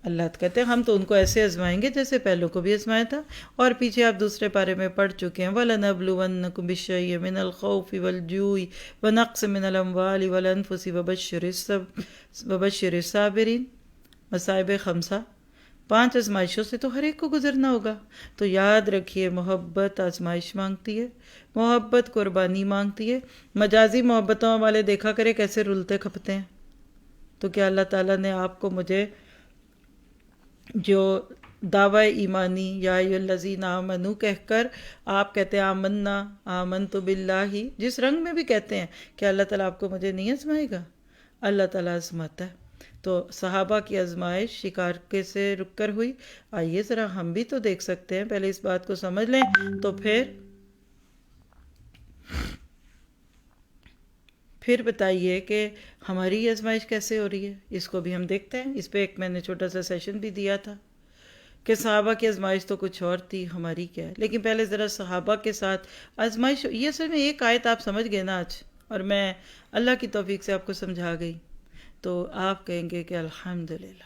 اللہ کہتے ہیں ہم تو ان کو ایسے آزمائیں گے جیسے پہلوں کو بھی آزمایا تھا۔ اور پیچھے آپ دوسرے پارے میں پڑھ چکے ہیں، وَلَنَبْلُوَنَّكُمْ بِالشَّيْءِ مِنَ الْخَوْفِ وَالْجُوعِ وَنَقْصٍ مِنَ الْأَمْوَالِ وَالْأَنفُسِ وَبَشِّرِ الصَّابِرِينَ۔ مصائب 5، 5 آزمائشوں سے تو ہر ایک کو گزرنا ہوگا۔ تو یاد رکھیے محبت آزمائش مانگتی ہے، محبت قربانی مانگتی ہے۔ مجازی محبتوں والے دیکھا کرے کیسے رلتے کھپتے ہیں۔ تو کیا اللہ تعالیٰ نے آپ کو مجھے جو دعوی ایمانی یا ایھا الذین آمنو کہہ کر آپ کہتے ہیں آمنا، آمنت باللہ، جس رنگ میں بھی کہتے ہیں، کہ اللہ تعالیٰ آپ کو مجھے نہیں آزمائے گا؟ اللہ تعالیٰ آزماتا ہے۔ تو صحابہ کی آزمائش شکار سے رک کر ہوئی، آئیے ذرا ہم بھی تو دیکھ سکتے ہیں، پہلے اس بات کو سمجھ لیں تو پھر بتائیے کہ ہماری آزمائش کیسے ہو رہی ہے، اس کو بھی ہم دیکھتے ہیں۔ اس پہ ایک میں نے چھوٹا سا سیشن بھی دیا تھا کہ صحابہ کی آزمائش تو کچھ اور تھی، ہماری کیا ہے۔ لیکن پہلے ذرا صحابہ کے ساتھ آزمائش، یہ اصل میں ایک آیت آپ سمجھ گئے نا آج، اور میں اللہ کی توفیق سے آپ کو سمجھا گئی، تو آپ کہیں گے کہ الحمدللہ۔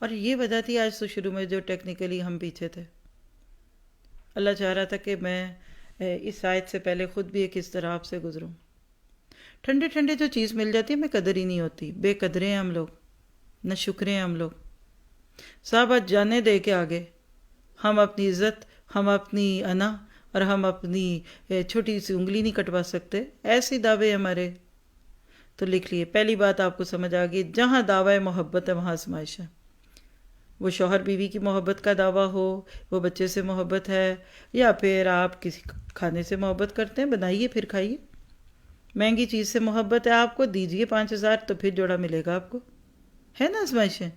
اور یہ وجہ تھی آج تو شروع میں جو ٹیکنیکلی ہم پیچھے تھے، اللہ چاہ رہا تھا کہ میں اس آیت سے پہلے خود بھی ایک اس طرح آپ سے گزروں۔ ٹھنڈے ٹھنڈے جو چیز مل جاتی ہے ہمیں قدر ہی نہیں ہوتی، بے قدرے ہیں ہم لوگ، نہ شکرے ہیں ہم لوگ۔ صحابہ جانے دے کے آگے، ہم اپنی عزت، ہم اپنی انا اور ہم اپنی چھوٹی سی انگلی نہیں کٹوا سکتے، ایسی دعوے ہمارے۔ تو لکھ لیے، پہلی بات آپ کو سمجھ آ گئی، جہاں دعوی محبت ہے وہاں آزمائش ہے۔ وہ شوہر بیوی کی محبت کا دعویٰ ہو، وہ بچے سے محبت ہے، یا پھر آپ کسی کھانے سے محبت کرتے ہیں، بنائیے پھر کھائیے۔ مہنگی چیز سے محبت ہے آپ کو، دیجئے 5000 تو پھر جوڑا ملے گا آپ کو، ہے نا آزمائشیں۔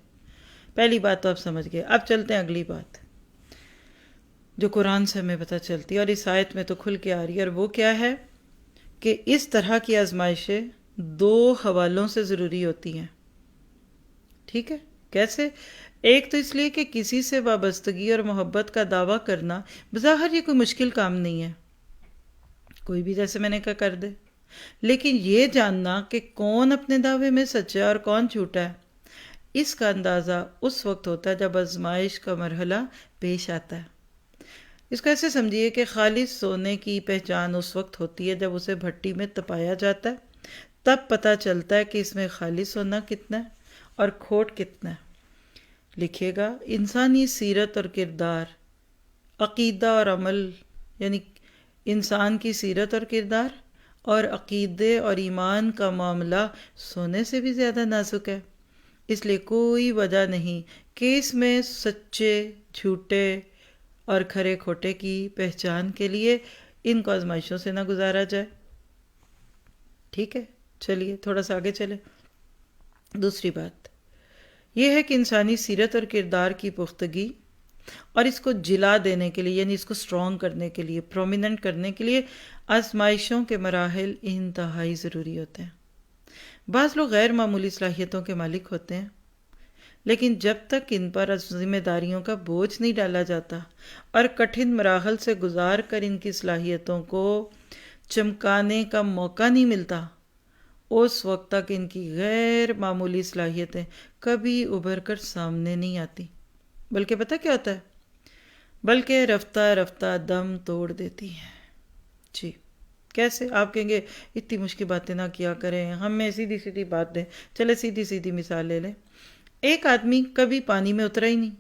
پہلی بات تو آپ سمجھ گئے۔ اب چلتے ہیں اگلی بات جو قرآن سے ہمیں پتہ چلتی ہے اور اس آیت میں تو کھل کے آ رہی ہے، اور وہ کیا ہے کہ اس طرح کی آزمائشیں 2 حوالوں سے ضروری ہوتی ہیں۔ ٹھیک ہے؟ کیسے؟ ایک تو اس لیے کہ کسی سے وابستگی اور محبت کا دعویٰ کرنا بظاہر یہ کوئی مشکل کام نہیں ہے، کوئی بھی جیسے میں نے کہا کر دے، لیکن یہ جاننا کہ کون اپنے دعوے میں سچا ہے اور کون جھوٹا ہے، اس کا اندازہ اس وقت ہوتا ہے جب آزمائش کا مرحلہ پیش آتا ہے۔ اس کو ایسے سمجھیے کہ خالص سونے کی پہچان اس وقت ہوتی ہے جب اسے بھٹی میں تپایا جاتا ہے، تب پتہ چلتا ہے کہ اس میں خالص سونا کتنا ہے اور کھوٹ کتنا ہے۔ لکھیے گا، انسانی سیرت اور کردار، عقیدہ اور عمل، یعنی انسان کی سیرت اور کردار اور عقیدے اور ایمان کا معاملہ سونے سے بھی زیادہ نازک ہے۔ اس لیے کوئی وجہ نہیں کہ اس میں سچے، جھوٹے اور کھرے کھوٹے کی پہچان کے لیے ان کو آزمائشوں سے نہ گزارا جائے. ٹھیک ہے، چلیے تھوڑا سا آگے چلے. دوسری بات یہ ہے کہ انسانی سیرت اور کردار کی پختگی اور اس کو جلا دینے کے لیے، یعنی اس کو اسٹرانگ کرنے کے لیے، پرومیننٹ کرنے کے لیے آزمائشوں کے مراحل انتہائی ضروری ہوتے ہیں. بعض لوگ غیر معمولی صلاحیتوں کے مالک ہوتے ہیں، لیکن جب تک ان پر ذمہ داریوں کا بوجھ نہیں ڈالا جاتا اور کٹھن مراحل سے گزار کر ان کی صلاحیتوں کو چمکانے کا موقع نہیں ملتا، اس وقت تک ان کی غیر معمولی صلاحیتیں کبھی ابھر کر سامنے نہیں آتی، بلکہ پتہ کیا ہوتا ہے، بلکہ رفتہ رفتہ دم توڑ دیتی ہیں. جی کیسے؟ آپ کہیں گے اتنی مشکل باتیں نہ کیا کریں، ہمیں سیدھی سیدھی بات دیں. چلے سیدھی سیدھی مثال لے لیں. ایک آدمی کبھی پانی میں اترا ہی نہیں،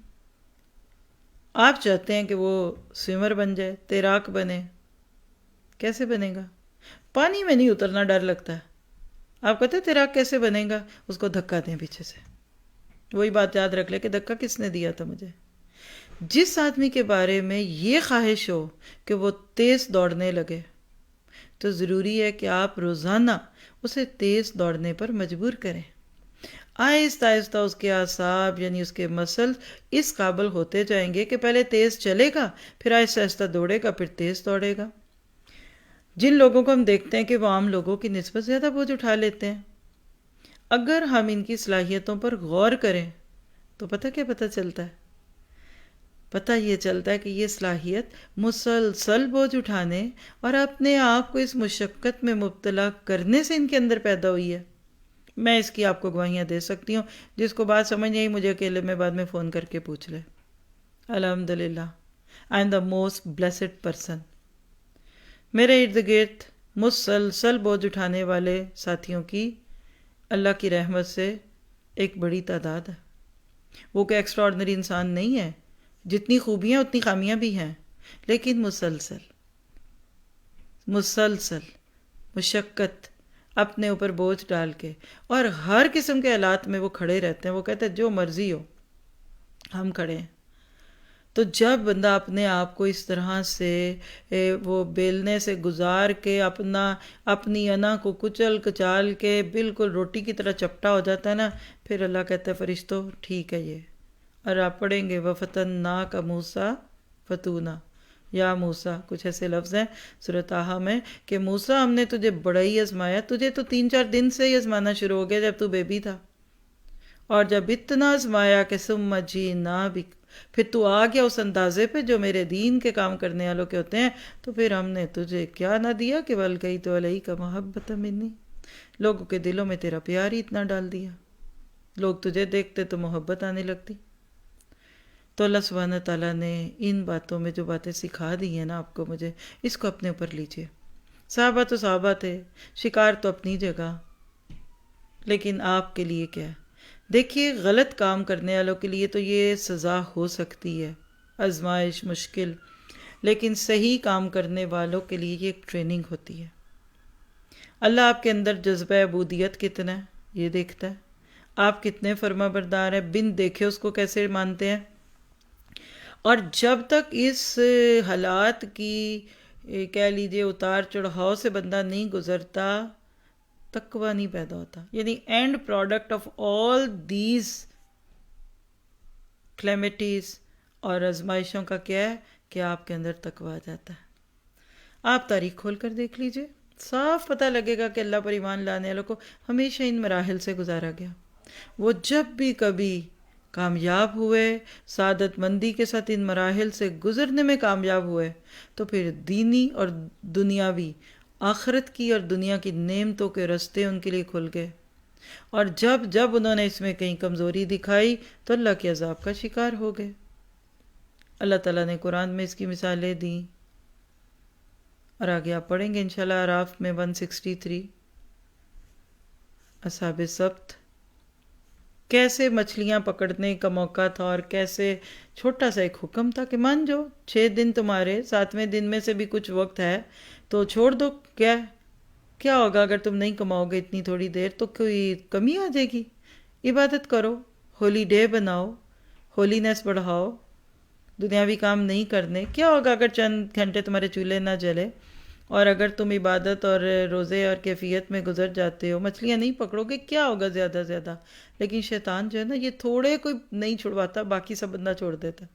آپ چاہتے ہیں کہ وہ سوئمر بن جائے، تیراک بنے، کیسے بنے گا؟ پانی میں نہیں اترنا ڈر لگتا ہے. آپ کہتے ہیں تیراک کیسے بنے گا؟ اس کو دھکا دیں پیچھے سے. وہی بات یاد رکھ لے کہ دھکا کس نے دیا تھا مجھے. جس آدمی کے بارے میں یہ خواہش ہو کہ وہ تیز دوڑنے لگے تو ضروری ہے کہ آپ روزانہ اسے تیز دوڑنے پر مجبور کریں. آہستہ آہستہ اس کے اعصاب یعنی اس کے مسل اس قابل ہوتے جائیں گے کہ پہلے تیز چلے گا، پھر آہستہ آہستہ دوڑے گا، پھر تیز دوڑے گا. جن لوگوں کو ہم دیکھتے ہیں کہ وہ عام لوگوں کی نسبت زیادہ بوجھ اٹھا لیتے ہیں، اگر ہم ان کی صلاحیتوں پر غور کریں تو پتہ کیا پتہ چلتا ہے؟ پتہ یہ چلتا ہے کہ یہ صلاحیت مسلسل بوجھ اٹھانے اور اپنے آپ کو اس مشقت میں مبتلا کرنے سے ان کے اندر پیدا ہوئی ہے. میں اس کی آپ کو گواہیاں دے سکتی ہوں. جس کو بات سمجھ نہیں آئی مجھے اکیلے میں بعد میں فون کر کے پوچھ لے. الحمدللہ I am the most blessed person. میرے ارد گرد مسلسل بوجھ اٹھانے والے ساتھیوں کی اللہ کی رحمت سے ایک بڑی تعداد ہے. وہ کوئی ایکسٹرا آرڈنری انسان نہیں ہے، جتنی خوبیاں اتنی خامیاں بھی ہیں، لیکن مسلسل مشقت اپنے اوپر بوجھ ڈال کے اور ہر قسم کے حالات میں وہ کھڑے رہتے ہیں. وہ کہتے ہیں جو مرضی ہو ہم کھڑے ہیں. تو جب بندہ اپنے آپ کو اس طرح سے وہ بیلنے سے گزار کے اپنی انا کو کچل کچال کے بالکل روٹی کی طرح چپٹا ہو جاتا ہے نا، پھر اللہ کہتا ہے فرشتوں ٹھیک ہے یہ. اور آپ پڑھیں گے وَفَتَنَّاكَ مُوسَىٰ فَتُونَا یا موسیٰ، کچھ ایسے لفظ ہیں سورۃ طٰہٰ میں کہ موسیٰ ہم نے تجھے بڑا ہی آزمایا. تجھے تو 3-4 دن سے ہی آزمانا شروع ہو گیا جب تو بیبی تھا، اور جب اتنا آزمایا کہ ثُمَّ جِئْنَا بِكَ، پھر تو آ گیا اس اندازے پہ جو میرے دین کے کام کرنے والوں کے ہوتے ہیں، تو پھر ہم نے تجھے کیا نہ دیا کہ وَأَلْقَيْتُ عَلَيْكَ مَحَبَّةً مِّنِّي، لوگوں کے دلوں میں تیرا پیار ہی اتنا ڈال دیا، لوگ تجھے دیکھتے تو محبت آنے لگتی. تو اللہ سبحانہ تعالیٰ نے ان باتوں میں جو باتیں سکھا دی ہیں نا آپ کو مجھے، اس کو اپنے اوپر لیجئے. صحابہ تو صحابہ تھے، شکار تو اپنی جگہ، لیکن آپ کے لیے کیا ہے؟ دیکھیے غلط کام کرنے والوں کے لیے تو یہ سزا ہو سکتی ہے، آزمائش، مشکل، لیکن صحیح کام کرنے والوں کے لیے یہ ایک ٹریننگ ہوتی ہے. اللہ آپ کے اندر جذبہ عبودیت کتنا ہے یہ دیکھتا ہے، آپ کتنے فرما بردار ہیں، بن دیکھے اس کو کیسے مانتے ہیں. اور جب تک اس حالات کی کہہ لیجیے اتار چڑھاؤ سے بندہ نہیں گزرتا، تقویٰ نہیں پیدا ہوتا. یعنی and product of all these calamities اور آزمائشوں کا کیا ہے کہ آپ کے اندر تقویٰ آ جاتا ہے. آپ تاریخ کھول کر دیکھ لیجئے، صاف پتہ لگے گا کہ اللہ پر ایمان لانے والوں کو ہمیشہ ان مراحل سے گزارا گیا. وہ جب بھی کبھی کامیاب ہوئے، سعادت مندی کے ساتھ ان مراحل سے گزرنے میں کامیاب ہوئے، تو پھر دینی اور دنیاوی، آخرت کی اور دنیا کی نعمتوں کے رستے ان کے لیے کھل گئے. اور جب انہوں نے اس میں کہیں کمزوری دکھائی تو اللہ کے عذاب کا شکار ہو گئے. اللہ تعالیٰ نے قرآن میں اس کی مثالیں دیں، اور آگے آپ پڑھیں گے انشاءاللہ اعراف میں 163 اصحاب سبت کیسے مچھلیاں پکڑنے کا موقع تھا، اور کیسے چھوٹا سا ایک حکم تھا کہ مان جاؤ 6 دن تمہارے، 7ویں دن میں سے بھی کچھ وقت ہے تو چھوڑ دو. کیا ہوگا اگر تم نہیں کماؤ گے اتنی تھوڑی دیر تو کوئی کمی آ جائے گی؟ عبادت کرو، ہولی ڈے بناؤ، ہولینس بڑھاؤ، دنیاوی کام نہیں کرنے. کیا ہوگا اگر چند گھنٹے تمہارے چولہے نہ جلے؟ اور اگر تم عبادت اور روزے اور کیفیت میں گزر جاتے ہو، مچھلیاں نہیں پکڑو گے، کیا ہوگا زیادہ زیادہ؟ لیکن شیطان جو ہے نا، یہ تھوڑے کوئی نہیں چھڑواتا، باقی سب بندہ چھوڑ دیتا ہے۔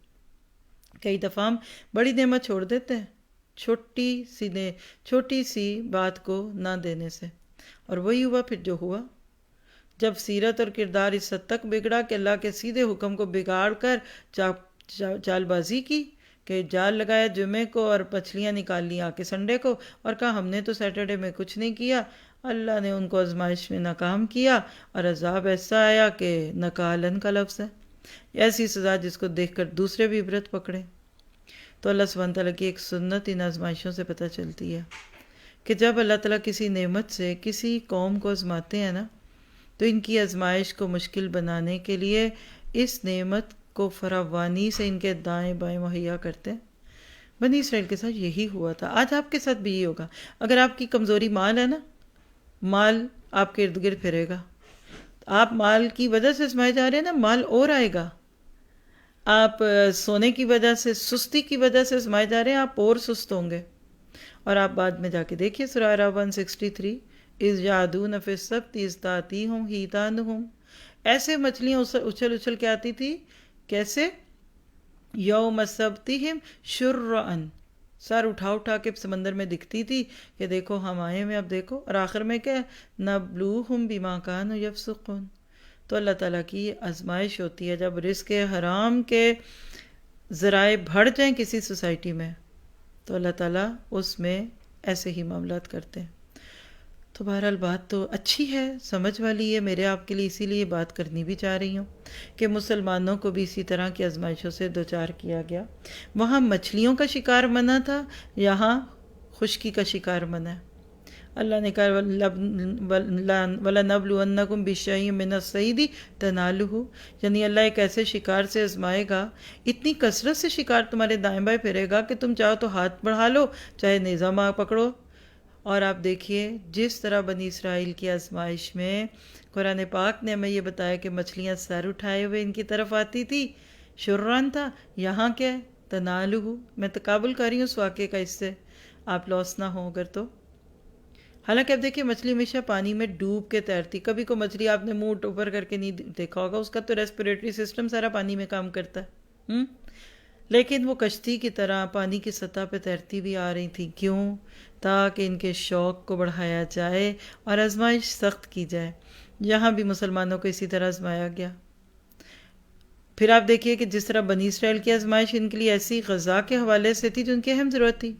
کئی دفعہ ہم بڑی نعمت چھوڑ دیتے ہیں چھوٹی سی بات کو نہ دینے سے، اور وہی ہوا پھر جو ہوا۔ جب سیرت اور کردار اس حد تک بگڑا کہ اللہ کے سیدھے حکم کو بگاڑ کر چال بازی کی، کہ جال لگایا جمعے کو اور مچھلیاں نکال لی آ کے سنڈے کو، اور کہا ہم نے تو سیٹرڈے میں کچھ نہیں کیا، اللہ نے ان کو آزمائش میں ناکام کیا، اور عذاب ایسا آیا کہ نکالن کا لفظ ہے، ایسی سزا جس کو دیکھ کر دوسرے بھی عبرت پکڑے۔ تو اللہ سبحانہ تعالیٰ کی ایک سنت ان آزمائشوں سے پتہ چلتی ہے کہ جب اللہ تعالیٰ کسی نعمت سے کسی قوم کو آزماتے ہیں نا، تو ان کی آزمائش کو مشکل بنانے کے لیے اس نعمت کو فراوانی سے ان کے دائیں بائیں مہیا کرتے ہیں۔ بنی اسرائیل کے ساتھ یہی ہوا تھا، آج آپ کے ساتھ بھی یہی ہوگا۔ اگر آپ کی کمزوری مال ہے نا، مال آپ کے ارد گرد پھرے گا۔ آپ مال کی وجہ سے آزمائے جا رہے ہیں نا، مال اور آئے گا۔ آپ سونے کی وجہ سے، سستی کی وجہ سے آزمائے جا رہے ہیں، آپ اور سست ہوں گے۔ اور آپ بعد میں جا کے دیکھیے سورہ اعراف 163، اذ یعدون فی السبت اذ تأتیہم حیتانہم، ایسے مچھلیاں اچھل اچھل کے آتی تھی، کیسے؟ یوم سبتہم شرعن، سر اٹھا اٹھا کے سمندر میں دکھتی تھی کہ دیکھو ہم آئے ہوئے، اب دیکھو۔ اور آخر میں کیا؟ نبلوہم بما کانوا یفسقون۔ تو اللہ تعالیٰ کی آزمائش ہوتی ہے جب رزق حرام کے ذرائع بڑھ جائیں کسی سوسائٹی میں، تو اللہ تعالیٰ اس میں ایسے ہی معاملات کرتے ہیں۔ تو بہرحال بات تو اچھی ہے، سمجھ والی ہے، میرے آپ کے لیے اسی لیے بات کرنی بھی چاہ رہی ہوں کہ مسلمانوں کو بھی اسی طرح کی آزمائشوں سے دوچار کیا گیا۔ وہاں مچھلیوں کا شکار منع تھا، یہاں خشکی کا شکار منع ہے۔ اللہ نے کہا وَلَنَبْلُوَنَّكُمْ بِشَيْءٍ مِّنَ الصَّيْدِ تَنَالُهُ، یعنی اللہ ایک ایسے شکار سے آزمائے گا، اتنی کثرت سے شکار تمہارے دائیں بائیں پھرے گا کہ تم چاہو تو ہاتھ بڑھا لو، چاہے نیزہ پکڑو۔ اور آپ دیکھیے جس طرح بنی اسرائیل کی آزمائش میں قرآن پاک نے ہمیں یہ بتایا کہ مچھلیاں سر اٹھائے ہوئے ان کی طرف آتی تھی، شرعن تھا، یہاں کیا ہے؟ تنالہ۔ میں تقابل کر رہی ہوں اس واقعے کا اس سے، آپ لاس نہ ہوں اگر تو۔ حالانکہ اب دیکھیے مچھلی ہمیشہ پانی میں ڈوب کے تیرتی، کبھی کوئی مچھلی آپ نے منہ اوپر کر کے نہیں دیکھا ہوگا، اس کا تو ریسپیریٹری سسٹم سارا پانی میں کام کرتا ہے، لیکن وہ کشتی کی طرح پانی کی سطح پہ تیرتی بھی آ رہی تھی۔ کیوں؟ تاکہ ان کے شوق کو بڑھایا جائے اور آزمائش سخت کی جائے۔ یہاں بھی مسلمانوں کو اسی طرح آزمایا گیا۔ پھر آپ دیکھیے کہ جس طرح بنی اسرائیل کی آزمائش ان کے لیے ایسی غذا کے حوالے سے تھی جو ان کی اہم ضرورت تھی،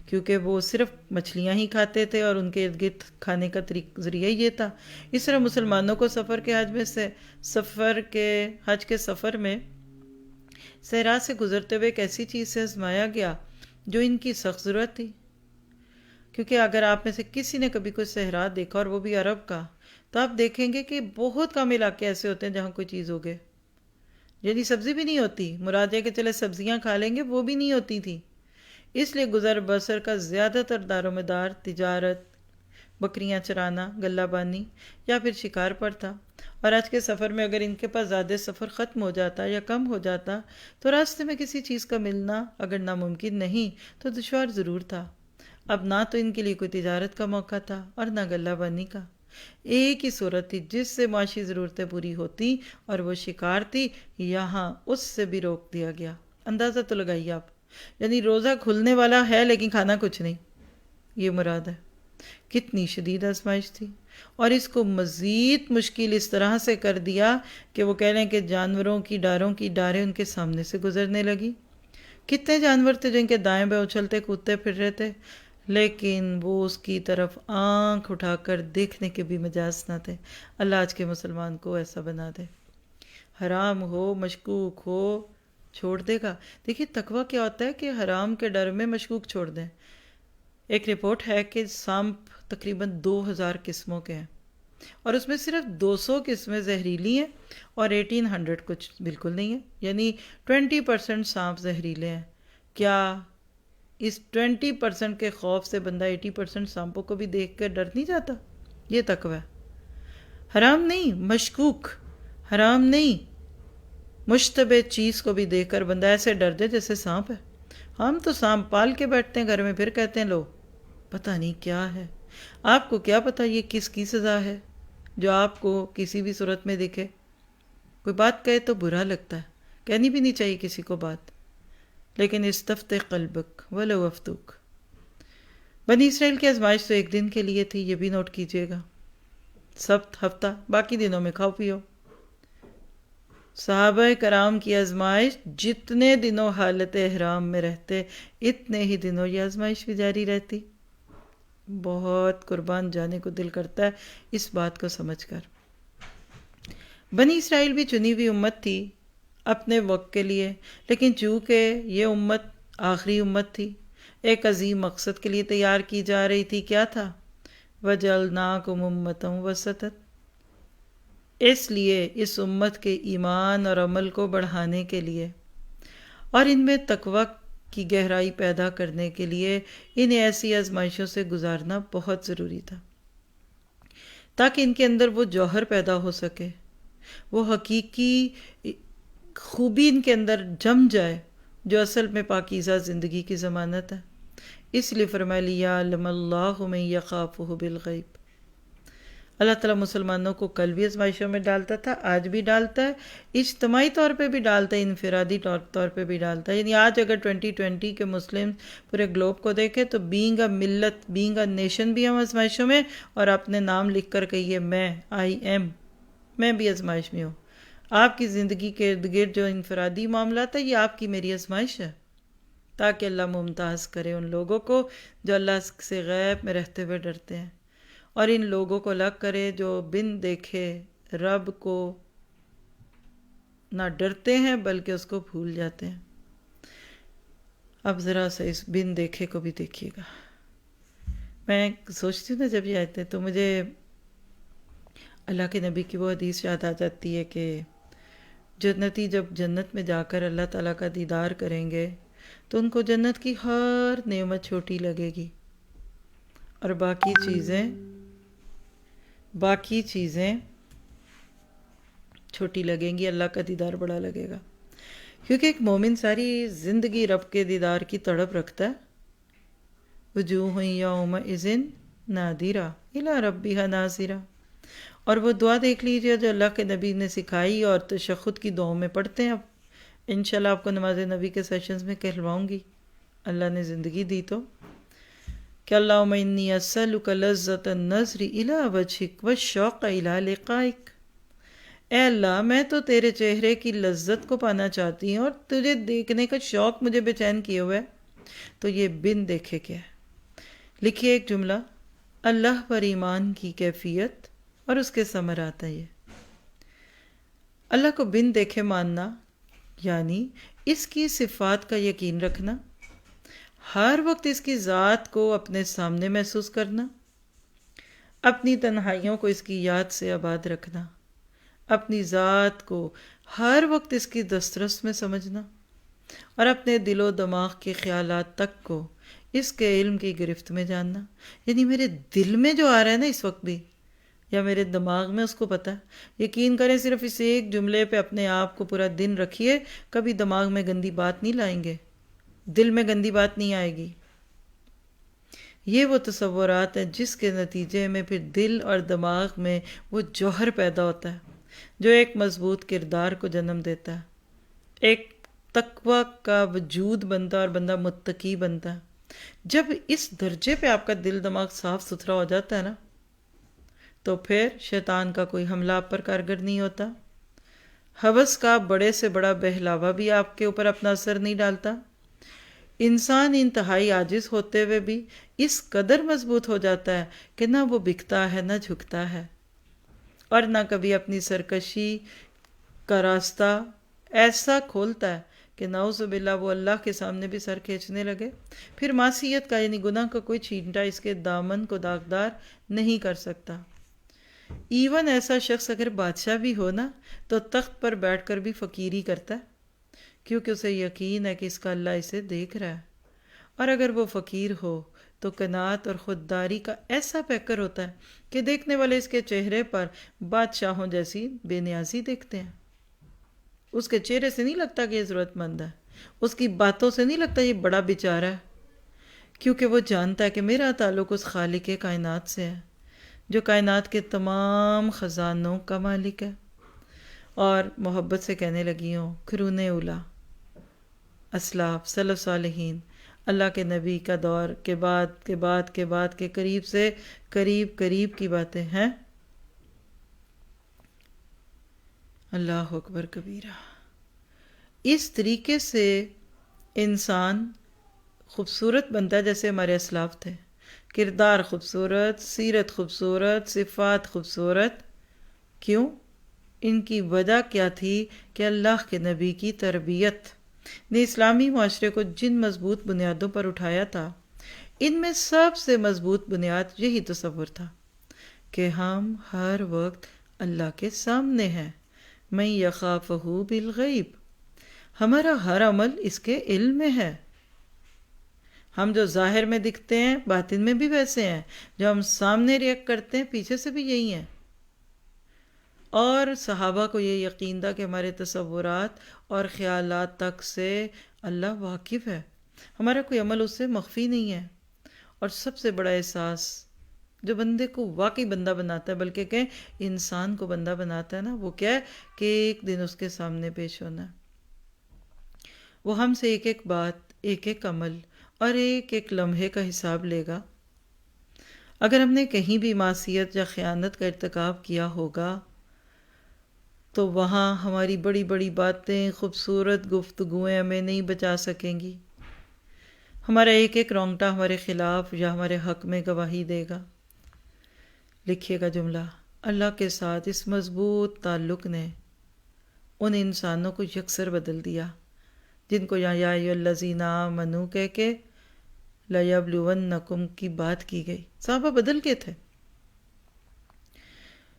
کیونکہ وہ صرف مچھلیاں ہی کھاتے تھے اور ان کے ارد گرد کھانے کا ذریعہ یہ تھا۔ اس طرح مسلمانوں کو حج کے سفر میں صحرا سے گزرتے ہوئے ایک ایسی چیز سے آزمایا گیا جو ان کی سخت ضرورت تھی۔ کیونکہ اگر آپ میں سے کسی نے کبھی کوئی صحرا دیکھا اور وہ بھی عرب کا، تو آپ دیکھیں گے کہ بہت کم علاقے ایسے ہوتے ہیں جہاں کوئی چیز ہوگے، یعنی سبزی بھی نہیں ہوتی، مراد ہے کہ چلے سبزیاں کھا لیں گے، وہ بھی نہیں ہوتی تھی۔ اس لیے گزر بسر کا زیادہ تر دار و مدار تجارت، بکریاں چرانا، غلہ بانی یا پھر شکار پر تھا۔ اور آج کے سفر میں اگر ان کے پاس زیادہ سفر ختم ہو جاتا یا کم ہو جاتا تو راستے میں کسی چیز کا ملنا اگر ناممکن نہیں تو دشوار ضرور تھا۔ اب نہ تو ان کے لیے کوئی تجارت کا موقع تھا اور نہ غلہ بانی کا، ایک ہی صورت تھی جس سے معاشی ضرورتیں پوری ہوتی اور وہ شکار تھی۔ یہاں اس سے بھی روک دیا گیا۔ اندازہ تو لگائیے آپ، یعنی روزہ کھلنے والا ہے لیکن کھانا کچھ نہیں، یہ مراد ہے۔ کتنی شدید آزمائش تھی، اور اس کو مزید مشکل اس طرح سے کر دیا کہ وہ کہہ لیں کہ جانوروں کی ڈاریں ان کے سامنے سے گزرنے لگی۔ کتنے جانور تھے جن کے دائیں بائیں اچھلتے کودتے پھر رہے تھے، لیکن وہ اس کی طرف آنکھ اٹھا کر دیکھنے کے بھی مجاز نہ تھے۔ اللہ آج کے مسلمان کو ایسا بنا دے، حرام ہو مشکوک ہو چھوڑ دے گا۔ دیکھیے تقویٰ کیا ہوتا ہے کہ حرام کے ڈر میں مشکوک چھوڑ دیں۔ ایک رپورٹ ہے کہ سانپ تقریباً 2000 قسموں کے ہیں، اور اس میں صرف 200 قسمیں زہریلی ہیں اور 1800 کچھ بالکل نہیں ہیں، یعنی 20% سانپ زہریلے ہیں۔ کیا اس 20% کے خوف سے بندہ 80% سانپوں کو بھی دیکھ کر ڈر نہیں جاتا؟ یہ تقویٰ ہے۔ حرام نہیں، مشکوک، حرام نہیں، مشتبہ چیز کو بھی دیکھ کر بندہ ایسے ڈر دے جیسے سانپ ہے۔ ہم تو سانپ پال کے بیٹھتے ہیں گھر میں، پھر کہتے ہیں لو پتہ نہیں کیا ہے. آپ کو کیا پتہ یہ کس کی سزا ہے جو آپ کو کسی بھی صورت میں دکھے. کوئی بات کہے تو برا لگتا ہے، کہنی بھی نہیں چاہیے کسی کو بات، لیکن استفت قلبک ولو افتوک. بنی اسرائیل کی آزمائش تو ایک دن کے لیے تھی، یہ بھی نوٹ کیجیے گا، سبت ہفتہ، باقی دنوں میں کھاؤ پیو. صحابہ کرام کی آزمائش جتنے دنوں حالت احرام میں رہتے اتنے ہی دنوں یہ آزمائش بھی جاری رہتی. بہت قربان جانے کو دل کرتا ہے اس بات کو سمجھ کر. بنی اسرائیل بھی چنی ہوئی امت تھی اپنے وقت کے لیے، لیکن چونکہ یہ امت آخری امت تھی، ایک عظیم مقصد کے لیے تیار کی جا رہی تھی. کیا تھا؟ وَجَعَلْنَاكُمْ أُمَّةً وَسَطًا. اس لیے اس امت کے ایمان اور عمل کو بڑھانے کے لیے اور ان میں تقوی کی گہرائی پیدا کرنے کے لیے انہیں ایسی آزمائشوں سے گزارنا بہت ضروری تھا، تاکہ ان کے اندر وہ جوہر پیدا ہو سکے، وہ حقیقی خوبی ان کے اندر جم جائے جو اصل میں پاکیزہ زندگی کی ضمانت ہے. اس لیے فرمایا لِيَعْلَمَ اللَّهُ مَن يَخَافُهُ بِالْغَيْبِ. اللہ تعالیٰ مسلمانوں کو کل بھی آزمائشوں میں ڈالتا تھا، آج بھی ڈالتا ہے، اجتماعی طور پہ بھی ڈالتا ہے، انفرادی طور پہ بھی ڈالتا ہے. یعنی آج اگر 2020 کے مسلم پورے گلوب کو دیکھیں تو بینگ اے ملت، بینگ اے نیشن بھی ہم آزمائشوں میں، اور اپنے نام لکھ کر کہیے میں بھی آزمائش میں ہوں. آپ کی زندگی کے ارد گرد جو انفرادی معاملات ہے یہ آپ کی میری آزمائش ہے، تاکہ اللہ ممتاز کرے ان لوگوں کو جو اللہ سے غیب میں رہتے ہوئے ڈرتے ہیں، اور ان لوگوں کو الگ کرے جو بن دیکھے رب کو نہ ڈرتے ہیں بلکہ اس کو بھول جاتے ہیں. اب ذرا سا اس بن دیکھے کو بھی دیکھیے گا. میں سوچتی ہوں نا جب یہ آتے تو مجھے اللہ کے نبی کی وہ حدیث یاد آ جاتی ہے کہ جنتی جب جنت میں جا کر اللہ تعالیٰ کا دیدار کریں گے تو ان کو جنت کی ہر نعمت چھوٹی لگے گی، اور باقی چیزیں چھوٹی لگیں گی، اللہ کا دیدار بڑا لگے گا. کیونکہ ایک مومن ساری زندگی رب کے دیدار کی تڑپ رکھتا ہے. وجوہ یومئذ ناظرہ الی ربہا ناظرہ. اور وہ دعا دیکھ لیجیے جو اللہ کے نبی نے سکھائی اور تشہد کی دعاؤں میں پڑھتے ہیں. اب انشاءاللہ آپ کو نماز نبی کے سیشنز میں کہلواؤں گی، اللہ نے زندگی دی تو، کہ اللہم انی اسألک لذۃ النظر الی وجہک والشوق الی لقائک. اے اللہ میں تو تیرے چہرے کی لذت کو پانا چاہتی ہوں اور تجھے دیکھنے کا شوق مجھے بے چین کیے ہوئے ہے. تو یہ بن دیکھے کیا ہے؟ لکھیے ایک جملہ، اللہ پر ایمان کی کیفیت اور اس کے ثمرات ہیں. یہ اللہ کو بن دیکھے ماننا یعنی اس کی صفات کا یقین رکھنا، ہر وقت اس کی ذات کو اپنے سامنے محسوس کرنا، اپنی تنہائیوں کو اس کی یاد سے آباد رکھنا، اپنی ذات کو ہر وقت اس کی دسترس میں سمجھنا، اور اپنے دل و دماغ کے خیالات تک کو اس کے علم کی گرفت میں جاننا. یعنی میرے دل میں جو آ رہا ہے نا اس وقت بھی، یا میرے دماغ میں، اس کو پتہ ہے. یقین کریں صرف اس ایک جملے پہ اپنے آپ کو پورا دن رکھیے، کبھی دماغ میں گندی بات نہیں لائیں گے، دل میں گندی بات نہیں آئے گی. یہ وہ تصورات ہیں جس کے نتیجے میں پھر دل اور دماغ میں وہ جوہر پیدا ہوتا ہے جو ایک مضبوط کردار کو جنم دیتا ہے، ایک تقوی کا وجود بنتا ہے اور بندہ متقی بنتا ہے. جب اس درجے پہ آپ کا دل دماغ صاف ستھرا ہو جاتا ہے نا تو پھر شیطان کا کوئی حملہ آپ پر کارگر نہیں ہوتا. ہوس کا بڑے سے بڑا بہلاوا بھی آپ کے اوپر اپنا اثر نہیں ڈالتا. انسان انتہائی عاجز ہوتے ہوئے بھی اس قدر مضبوط ہو جاتا ہے کہ نہ وہ بکتا ہے نہ جھکتا ہے، اور نہ کبھی اپنی سرکشی کا راستہ ایسا کھولتا ہے کہ نعوذ باللہ وہ اللہ کے سامنے بھی سر کھینچنے لگے. پھر معصیت کا یعنی گناہ کا کوئی چھینٹا اس کے دامن کو داغدار نہیں کر سکتا. ایون ایسا شخص اگر بادشاہ بھی ہو نا تو تخت پر بیٹھ کر بھی فقیری کرتا ہے، کیونکہ اسے یقین ہے کہ اس کا اللہ اسے دیکھ رہا ہے. اور اگر وہ فقیر ہو تو قناعت اور خودداری کا ایسا پیکر ہوتا ہے کہ دیکھنے والے اس کے چہرے پر بادشاہوں جیسی بے نیازی دیکھتے ہیں. اس کے چہرے سے نہیں لگتا کہ یہ ضرورت مند ہے، اس کی باتوں سے نہیں لگتا یہ بڑا بیچارہ ہے، کیونکہ وہ جانتا ہے کہ میرا تعلق اس خالق کائنات سے ہے جو کائنات کے تمام خزانوں کا مالک ہے۔ اور محبت سے کہنے لگی ہوں، قرون اولا، اسلاف، سلف صالحین، اللہ کے نبی کا دور کے بعد کے بعد کے بعد کے قریب سے قریب قریب کی باتیں ہیں۔ اللہ اکبر کبیرہ۔ اس طریقے سے انسان خوبصورت بنتا ہے جیسے ہمارے اسلاف تھے، کردار خوبصورت، سیرت خوبصورت، صفات خوبصورت۔ کیوں؟ ان کی وجہ کیا تھی کہ اللہ کے نبی کی تربیت نے اسلامی معاشرے کو جن مضبوط بنیادوں پر اٹھایا تھا، ان میں سب سے مضبوط بنیاد یہی تصور تھا کہ ہم ہر وقت اللہ کے سامنے ہیں، من یخافہ بالغیب، ہمارا ہر عمل اس کے علم میں ہے۔ ہم جو ظاہر میں دکھتے ہیں باطن میں بھی ویسے ہیں، جو ہم سامنے ریئیکٹ کرتے ہیں پیچھے سے بھی یہی ہیں۔ اور صحابہ کو یہ یقین تھا کہ ہمارے تصورات اور خیالات تک سے اللہ واقف ہے، ہمارا کوئی عمل اس سے مخفی نہیں ہے۔ اور سب سے بڑا احساس جو بندے کو واقعی بندہ بناتا ہے، بلکہ کہ انسان کو بندہ بناتا ہے نا، وہ کیا ہے کہ ایک دن اس کے سامنے پیش ہونا ہے۔ وہ ہم سے ایک ایک بات، ایک ایک عمل اور ایک ایک لمحے کا حساب لے گا۔ اگر ہم نے کہیں بھی معصیت یا خیانت کا ارتکاب کیا ہوگا تو وہاں ہماری بڑی بڑی باتیں، خوبصورت گفتگویں ہمیں نہیں بچا سکیں گی۔ ہمارا ایک ایک رونگٹا ہمارے خلاف یا ہمارے حق میں گواہی دے گا۔ لکھیے گا جملہ، اللہ کے ساتھ اس مضبوط تعلق نے ان انسانوں کو یکسر بدل دیا جن کو یا ایھا الذین آمنوا کہہ کے لَیَبْلُوَنَّکُمْ کی بات کی گئی۔ صحابہ بدل کے تھے۔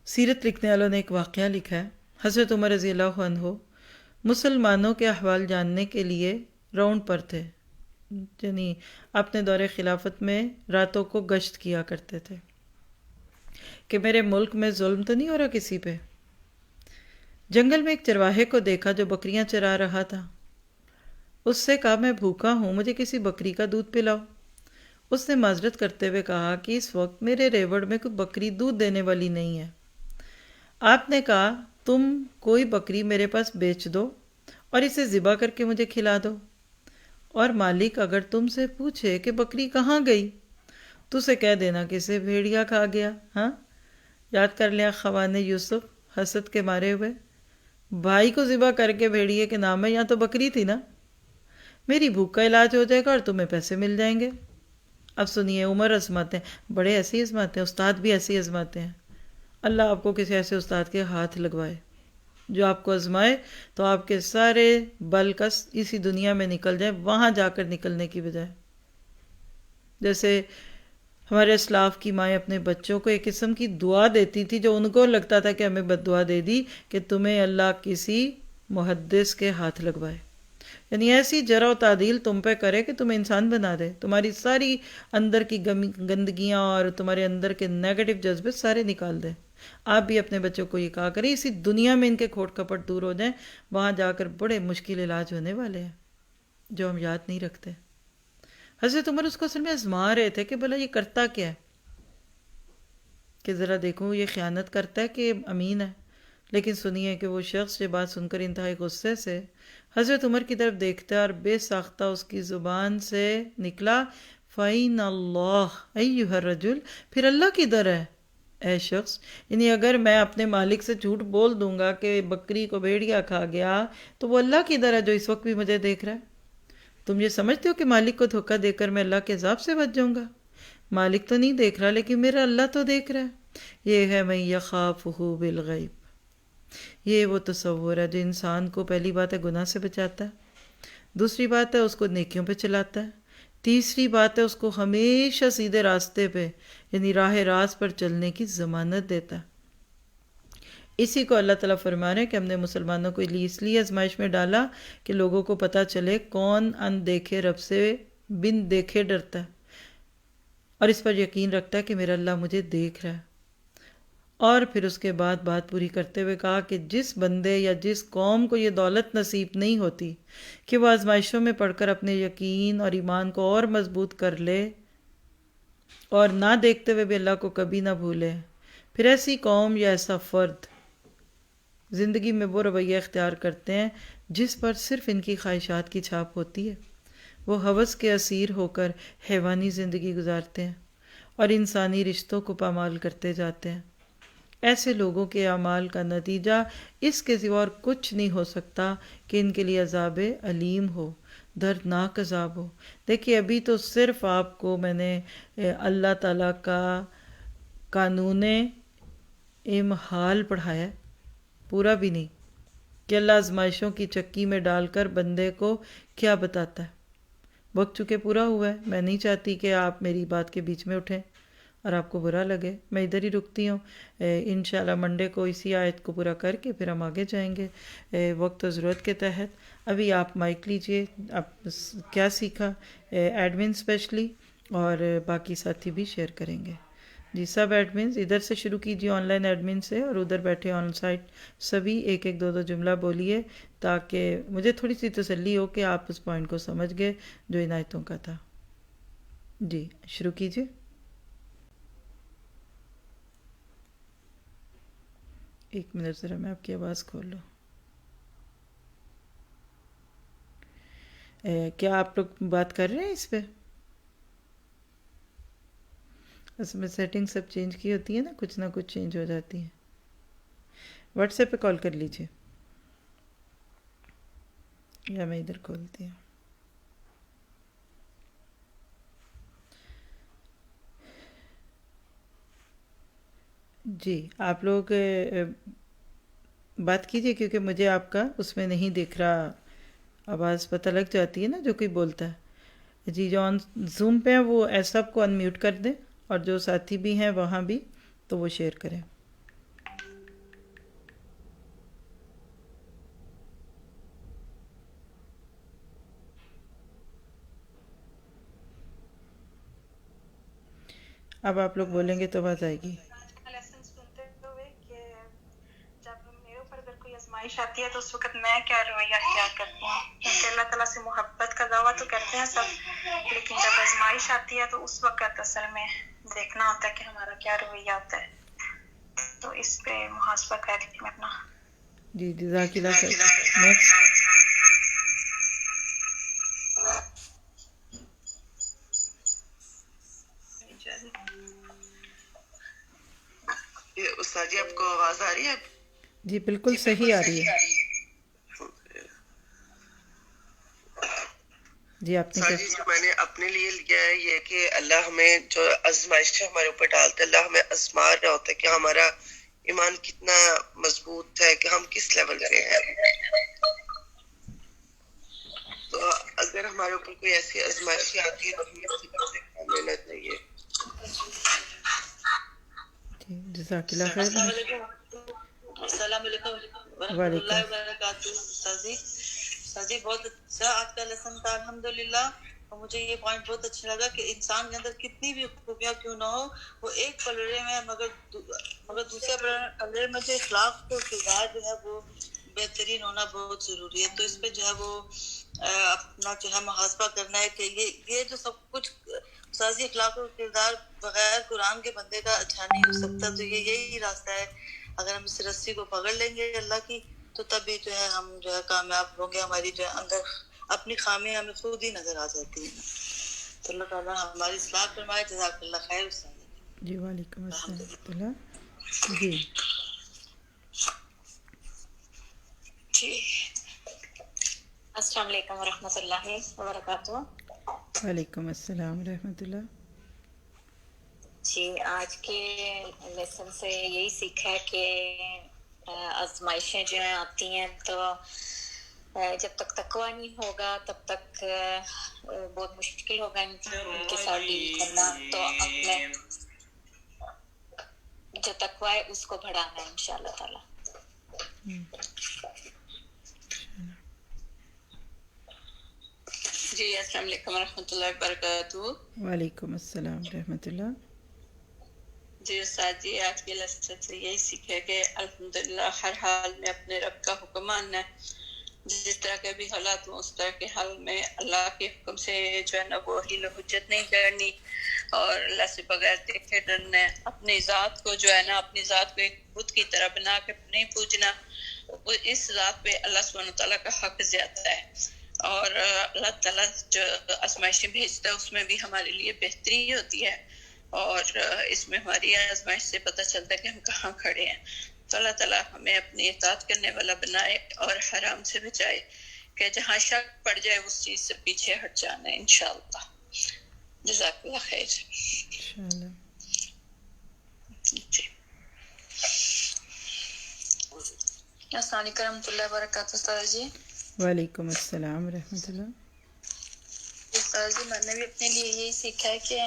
سیرت لکھنے والوں نے ایک واقعہ لکھا ہے، حضرت عمر رضی اللہ عنہ مسلمانوں کے احوال جاننے کے لیے راؤنڈ پر تھے، یعنی اپنے دور خلافت میں راتوں کو گشت کیا کرتے تھے کہ میرے ملک میں ظلم تو نہیں ہو رہا کسی پہ۔ جنگل میں ایک چرواہے کو دیکھا جو بکریاں چرا رہا تھا۔ اس سے کہا، میں بھوکا ہوں، مجھے کسی بکری کا دودھ پلاؤ۔ اس نے معذرت کرتے ہوئے کہا کہ اس وقت میرے ریوڑ میں کوئی بکری دودھ دینے والی نہیں ہے۔ آپ نے کہا، تم کوئی بکری میرے پاس بیچ دو اور اسے ذبح کر کے مجھے کھلا دو، اور مالک اگر تم سے پوچھے کہ بکری کہاں گئی تو اسے کہہ دینا کہ اسے بھیڑیا کھا گیا۔ ہاں، یاد کر لیا خوان یوسف حسد کے مارے ہوئے، بھائی کو ذبح کر کے بھیڑیے کے نام ہے، یہاں تو بکری تھی نا، میری بھوک کا علاج ہو جائے گا اور تمہیں پیسے مل جائیں گے۔ اب سنیے، عمر آزماتے ہیں، بڑے ایسے آزماتے ہیں، استاد بھی ایسے آزماتے ہیں۔ اللہ آپ کو کسی ایسے استاد کے ہاتھ لگوائے جو آپ کو آزمائے تو آپ کے سارے بل کس اسی دنیا میں نکل جائیں، وہاں جا کر نکلنے کی بجائے۔ جیسے ہمارے اسلاف کی مائیں اپنے بچوں کو ایک قسم کی دعا دیتی تھی جو ان کو لگتا تھا کہ ہمیں بد دعا دے دی، کہ تمہیں اللہ کسی محدث کے ہاتھ لگوائے، یعنی ایسی جرح و تعدیل تم پہ کرے کہ تمہیں انسان بنا دے، تمہاری ساری اندر کی گندگیاں اور تمہارے اندر کے نیگیٹو جذبے سارے نکال دے۔ آپ بھی اپنے بچوں کو یہ کہا کریں، اسی دنیا میں ان کے کھوٹ کپٹ دور ہو جائیں، وہاں جا کر بڑے مشکل علاج ہونے والے ہیں جو ہم یاد نہیں رکھتے۔ حضرت عمر اس کو اصل میں آزما رہے تھے کہ بھلا یہ کرتا کیا ہے، کہ ذرا دیکھوں یہ خیانت کرتا ہے کہ امین ہے۔ لیکن سنیے کہ وہ شخص یہ بات سن کر انتہائی غصے سے حضرت عمر کی طرف دیکھتا اور بے ساختہ اس کی زبان سے نکلا، فَإِنَّ اللَّهَ أَيُّهَا الرَّجُلُ، پھر اللہ کی در ہے اے شخص، یعنی اگر میں اپنے مالک سے جھوٹ بول دوں گا کہ بکری کو بھیڑیا کھا گیا تو وہ اللہ کی در ہے جو اس وقت بھی مجھے دیکھ رہا ہے۔ تم یہ سمجھتے ہو کہ مالک کو دھوکہ دے کر میں اللہ کے عذاب سے بچ جاؤں گا؟ مالک تو نہیں دیکھ رہا لیکن میرا اللہ تو دیکھ رہا ہے۔ یہ ہے من یخافہ بالغیب، یہ وہ تصور ہے جو انسان کو پہلی بات ہے گناہ سے بچاتا ہے، دوسری بات ہے اس کو نیکیوں پہ چلاتا ہے، تیسری بات ہے اس کو ہمیشہ سیدھے راستے پہ یعنی راہ راست پر چلنے کی ضمانت دیتا ہے۔ اسی کو اللہ تعالیٰ فرما رہے ہیں کہ ہم نے مسلمانوں کو اس لیے آزمائش میں ڈالا کہ لوگوں کو پتہ چلے کون ان دیکھے رب سے بن دیکھے ڈرتا ہے اور اس پر یقین رکھتا ہے کہ میرا اللہ مجھے دیکھ رہا ہے، اور پھر اس کے بعد بات پوری کرتے ہوئے کہا کہ جس بندے یا جس قوم کو یہ دولت نصیب نہیں ہوتی کہ وہ آزمائشوں میں پڑھ کر اپنے یقین اور ایمان کو اور مضبوط کر لے اور نہ دیکھتے ہوئے بھی اللہ کو کبھی نہ بھولے، پھر ایسی قوم یا ایسا فرد زندگی میں وہ رویہ اختیار کرتے ہیں جس پر صرف ان کی خواہشات کی چھاپ ہوتی ہے۔ وہ ہوس کے اسیر ہو کر حیوانی زندگی گزارتے ہیں اور انسانی رشتوں کو پامال کرتے جاتے ہیں۔ ایسے لوگوں کے اعمال کا نتیجہ اس کے سوا اور کچھ نہیں ہو سکتا کہ ان کے لیے عذاب علیم ہو، دردناک عذاب ہو۔ دیکھیے ابھی تو صرف آپ کو میں نے اللہ تعالیٰ کا قانون امحال پڑھایا ہے، پورا بھی نہیں، کہ اللہ آزمائشوں کی چکی میں ڈال کر بندے کو کیا بتاتا ہے۔ وقت چونکہ پورا ہوا ہے، میں نہیں چاہتی کہ آپ میری بات کے بیچ میں اٹھیں اور آپ کو برا لگے، میں ادھر ہی رکتی ہوں۔ انشاءاللہ منڈے کو اسی آیت کو پورا کر کے پھر ہم آگے جائیں گے وقت و ضرورت کے تحت۔ ابھی آپ مائک لیجئے، آپ کیا سیکھا ایڈمن اسپیشلی، اور باقی ساتھی بھی شیئر کریں گے۔ جی سب ایڈمنز ادھر سے شروع کیجیے، آن لائن ایڈمن سے، اور ادھر بیٹھے آن سائٹ سبھی ایک ایک دو دو جملہ بولیے تاکہ مجھے تھوڑی سی تسلی ہو کہ آپ اس پوائنٹ کو سمجھ گئے جو ان آیتوں کا تھا۔ جی شروع کیجیے۔ ایک منٹ ذرا میں آپ کی آواز کھول لوں۔ کیا آپ لوگ بات کر رہے ہیں اس پہ؟ اس میں سیٹنگ سب چینج کی ہوتی ہے نا، کچھ نہ کچھ چینج ہو جاتی ہے۔ واٹس ایپ پہ کال کر لیجیے یا میں ادھر کھولتی ہوں۔ جی آپ لوگ بات کیجیے کیونکہ مجھے آپ کا اس میں نہیں دکھ رہا، آواز پتہ لگ جاتی ہے نا جو کوئی بولتا ہے۔ جی جو آن زوم پہ ہیں وہ سب کو انمیوٹ کر دیں، اور جو ساتھی بھی ہیں وہاں بھی تو وہ شیئر کریں۔ اب آپ لوگ بولیں گے تو آواز آئے گی۔
آج کا لیسن سنتے ہوئے کہ جب میرے اوپر اگر کوئی آزمائش آتی ہے تو اس وقت میں کیا رویہ اختیار کرتی ہوں، کیونکہ اللہ تعالیٰ سے محبت کا دعویٰ تو کرتے ہیں سب، لیکن جب آزمائش آتی ہے تو اس وقت اصل میں دیکھنا ہوتا ہے کہ ہمارا کیا رویہ ہوتا ہے، تو اس پہ محاسبہ کر رہی میں اپنا۔
جی جزاک اللہ خیر۔ نیکسٹ۔
استاد جی آپ کو آواز آ رہی ہے؟
جی بالکل صحیح آ رہی ہے۔ جی آپ نے کیا؟
جی جو میں نے اپنے لیے لیا ہے یہ کہ اللہ ہمیں جو آزمائش ہمارے اوپر ڈالتا ہے، اللہ ہمیں آزما رہا ہوتا ہے کہ ہمارا ایمان کتنا مضبوط ہے، کہ ہم کس لیول پہ ہیں۔ تو اگر ہمارے اوپر کوئی ایسی آزمائش آتی ہے تو ہمیں صبر سے کام لینا چاہیے۔
جی جزاک اللہ خیر۔
السلام علیکم۔ السلام علیکم ورحمۃ
وعلیکم۔
اللہ وبرکاتہ۔ استاد جی بہت اچھا آج کا لیسن تھا الحمدللہ، اور مجھے یہ پوائنٹ بہت اچھا لگا کہ انسان کے اندر کتنی بھی خوبیاں کیوں نہ ہو، وہ ایک پلڑے میں مگر دوسرے پلڑے میں جو اخلاق کو کردار جو ہے وہ بہترین ہونا بہت ضروری ہے۔ تو اس پہ جو ہے وہ اپنا جو ہے محاسبہ کرنا ہے کہ یہ جو سب کچھ سازی اخلاق و کردار بغیر قرآن کے بندے کا اچھا نہیں ہو سکتا۔ تو یہی راستہ ہے، اگر ہم اس رسی کو پکڑ لیں گے اللہ کی تو تبھی جو ہے ہم جو ہے کامیاب ہوں گے۔ ہماری جو ہے اندر اپنی خامیاں ہمیں خود ہی نظر آ جاتی ہیں۔ تو اللہ تعالیٰ ہماری اصلاح فرمائے۔ جزاک اللہ خیر۔
جی وعلیکم السلام ورحمۃ اللہ۔ جی
جی السلام علیکم ورحمۃ اللہ وبرکاتہ۔
وعلیکم السلام ورحمۃ اللہ۔
جی آج کے لیسن سے یہی سیکھا ہے کہ آزمائشیں جو ہیں آتی ہیں تو جب تک تقویٰ نہیں ہوگا تب تک بہت مشکل ہوگا ان کے ساتھ ڈیل کرنا۔ تو اپنے جو تقویٰ ہے اس کو بڑھانا ہے انشاءاللہ تعالیٰ۔
جی السلام علیکم ورحمۃ اللہ وبرکاتہ۔
وعلیکم السلام ورحمۃ اللہ۔
جی استاد جی، آج کے لیسن سے یہی سیکھے کہ الحمدللہ ہر حال میں اپنے رب کا حکم ماننا ہے، جس طرح کے بھی حالات ہوں اس طرح کے حال میں اللہ کے حکم سے جو ہے نا وہ حیل و حجت نہیں کرنی، اور اللہ سے بغیر دیکھے ڈرنا ہے، اپنی ذات کو جو ہے نا اپنی ذات کو ایک بت کی طرح بنا کے نہیں پوجنا، وہ اس ذات پہ اللہ سبحانہ تعالیٰ کا حق زیادہ ہے، اور اللہ تعالیٰ جو آزمائشیں بھیجتا ہے اس میں بھی ہمارے لیے بہتری ہوتی ہے، اور اس میں ہماری آزمائش سے پتہ چلتا ہے کہ ہم کہاں کھڑے ہیں، تو اللہ تعالیٰ ہمیں اپنی اطاعت کرنے والا بنائے اور حرام سے بچائے، کہ جہاں شک پڑ جائے اس چیز سے پیچھے ہٹ جانا ہے انشاءاللہ۔ جزاک اللہ خیر۔
انشاءاللہ۔
جی
السلام علیکم ورحمۃ اللہ وبرکاتہ استاد جی۔
وعلیکم السلام ورحمۃ اللہ۔
استاد جی میں نے بھی اپنے لیے یہی سیکھا ہے کہ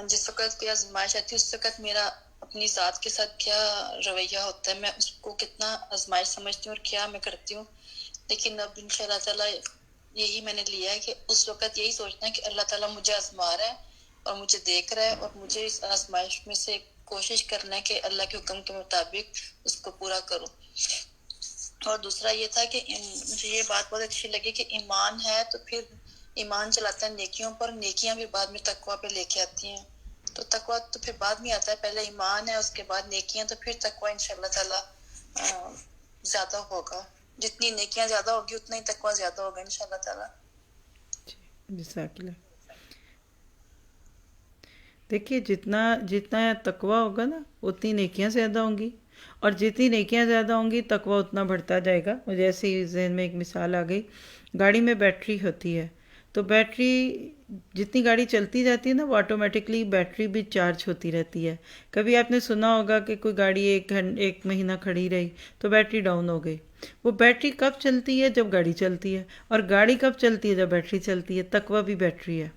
جس وقت کوئی آزمائش آتی ہے اس وقت میرا اپنی ذات کے ساتھ کیا رویہ ہوتا ہے، میں اس کو کتنا آزمائش سمجھتی ہوں اور کیا میں کرتی ہوں، لیکن اب ان شاء اللہ تعالیٰ یہی میں نے لیا ہے کہ اس وقت یہی سوچنا ہے کہ اللہ تعالیٰ مجھے آزما رہا ہے اور مجھے دیکھ رہا ہے، اور مجھے اس آزمائش میں سے کوشش کرنا ہے کہ اللہ کے حکم کے مطابق اس کو پورا کروں۔ اور دوسرا یہ تھا کہ مجھے یہ بات بہت اچھی لگی کہ ایمان ہے تو پھر ایمان چلاتا ہے نیکیوں پر، نیکیاں بھی بعد میں تقویٰ پہ لے کے آتی ہیں، تو تقویٰ تو پھر بعد میں آتا ہے، پہلے ایمان ہے اس کے بعد نیکیاں، تو پھر تقویٰ انشاءاللہ تعالیٰ زیادہ ہوگا، جتنی نیکیاں زیادہ ہوگی اتنا ہی تقویٰ زیادہ ہوگا انشاءاللہ تعالیٰ۔
جزاک اللہ۔ دیکھیے جتنا تقویٰ ہوگا نا اتنی نیکیاں زیادہ ہوں گی، اور جتنی نیکیاں زیادہ ہوں گی تقویٰ اتنا بڑھتا جائے گا۔ مجھے ایسے ہی ذہن میں ایک مثال آ گئی، گاڑی میں بیٹری ہوتی ہے، تو بیٹری جتنی گاڑی چلتی جاتی ہے نا وہ آٹومیٹکلی بیٹری بھی چارج ہوتی رہتی ہے۔ کبھی آپ نے سنا ہوگا کہ کوئی گاڑی ایک مہینہ کھڑی رہی تو بیٹری ڈاؤن ہو گئی، وہ بیٹری کب چلتی ہے؟ جب گاڑی چلتی ہے، اور گاڑی کب چلتی ہے؟ جب بیٹری چلتی ہے۔ تقویٰ بھی بیٹری ہے،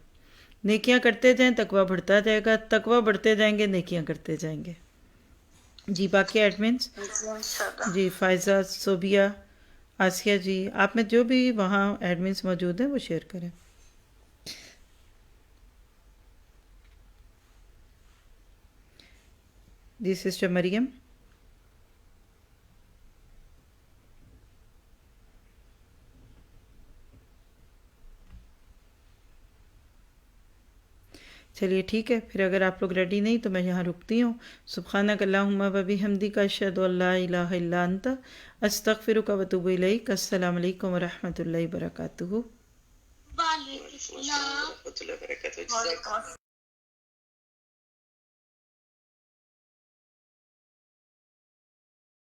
نیکیاں کرتے جائیں تقویٰ بڑھتا جائے گا، تقویٰ بڑھتے جائیں گے نیکیاں کرتے جائیں گے۔ جی باقی ایڈمنس، جی فائزہ، صوبیہ، آسیہ جی، آپ میں جو بھی وہاں ایڈمنس موجود ہیں وہ شیئر کریں۔ جی سسٹر مریم۔ چلیے ٹھیک ہے، پھر اگر آپ لوگ ریڈی نہیں تو میں یہاں رکتی ہوں۔ سبحانک اللہم و بحمدک، اشہد ان لا الہ الا انت، استغفرک و اتوب الیک۔ السلام علیکم ورحمۃ اللہ وبرکاتہ۔
وعلیکم السلام ورحمۃ اللہ وبرکاتہ۔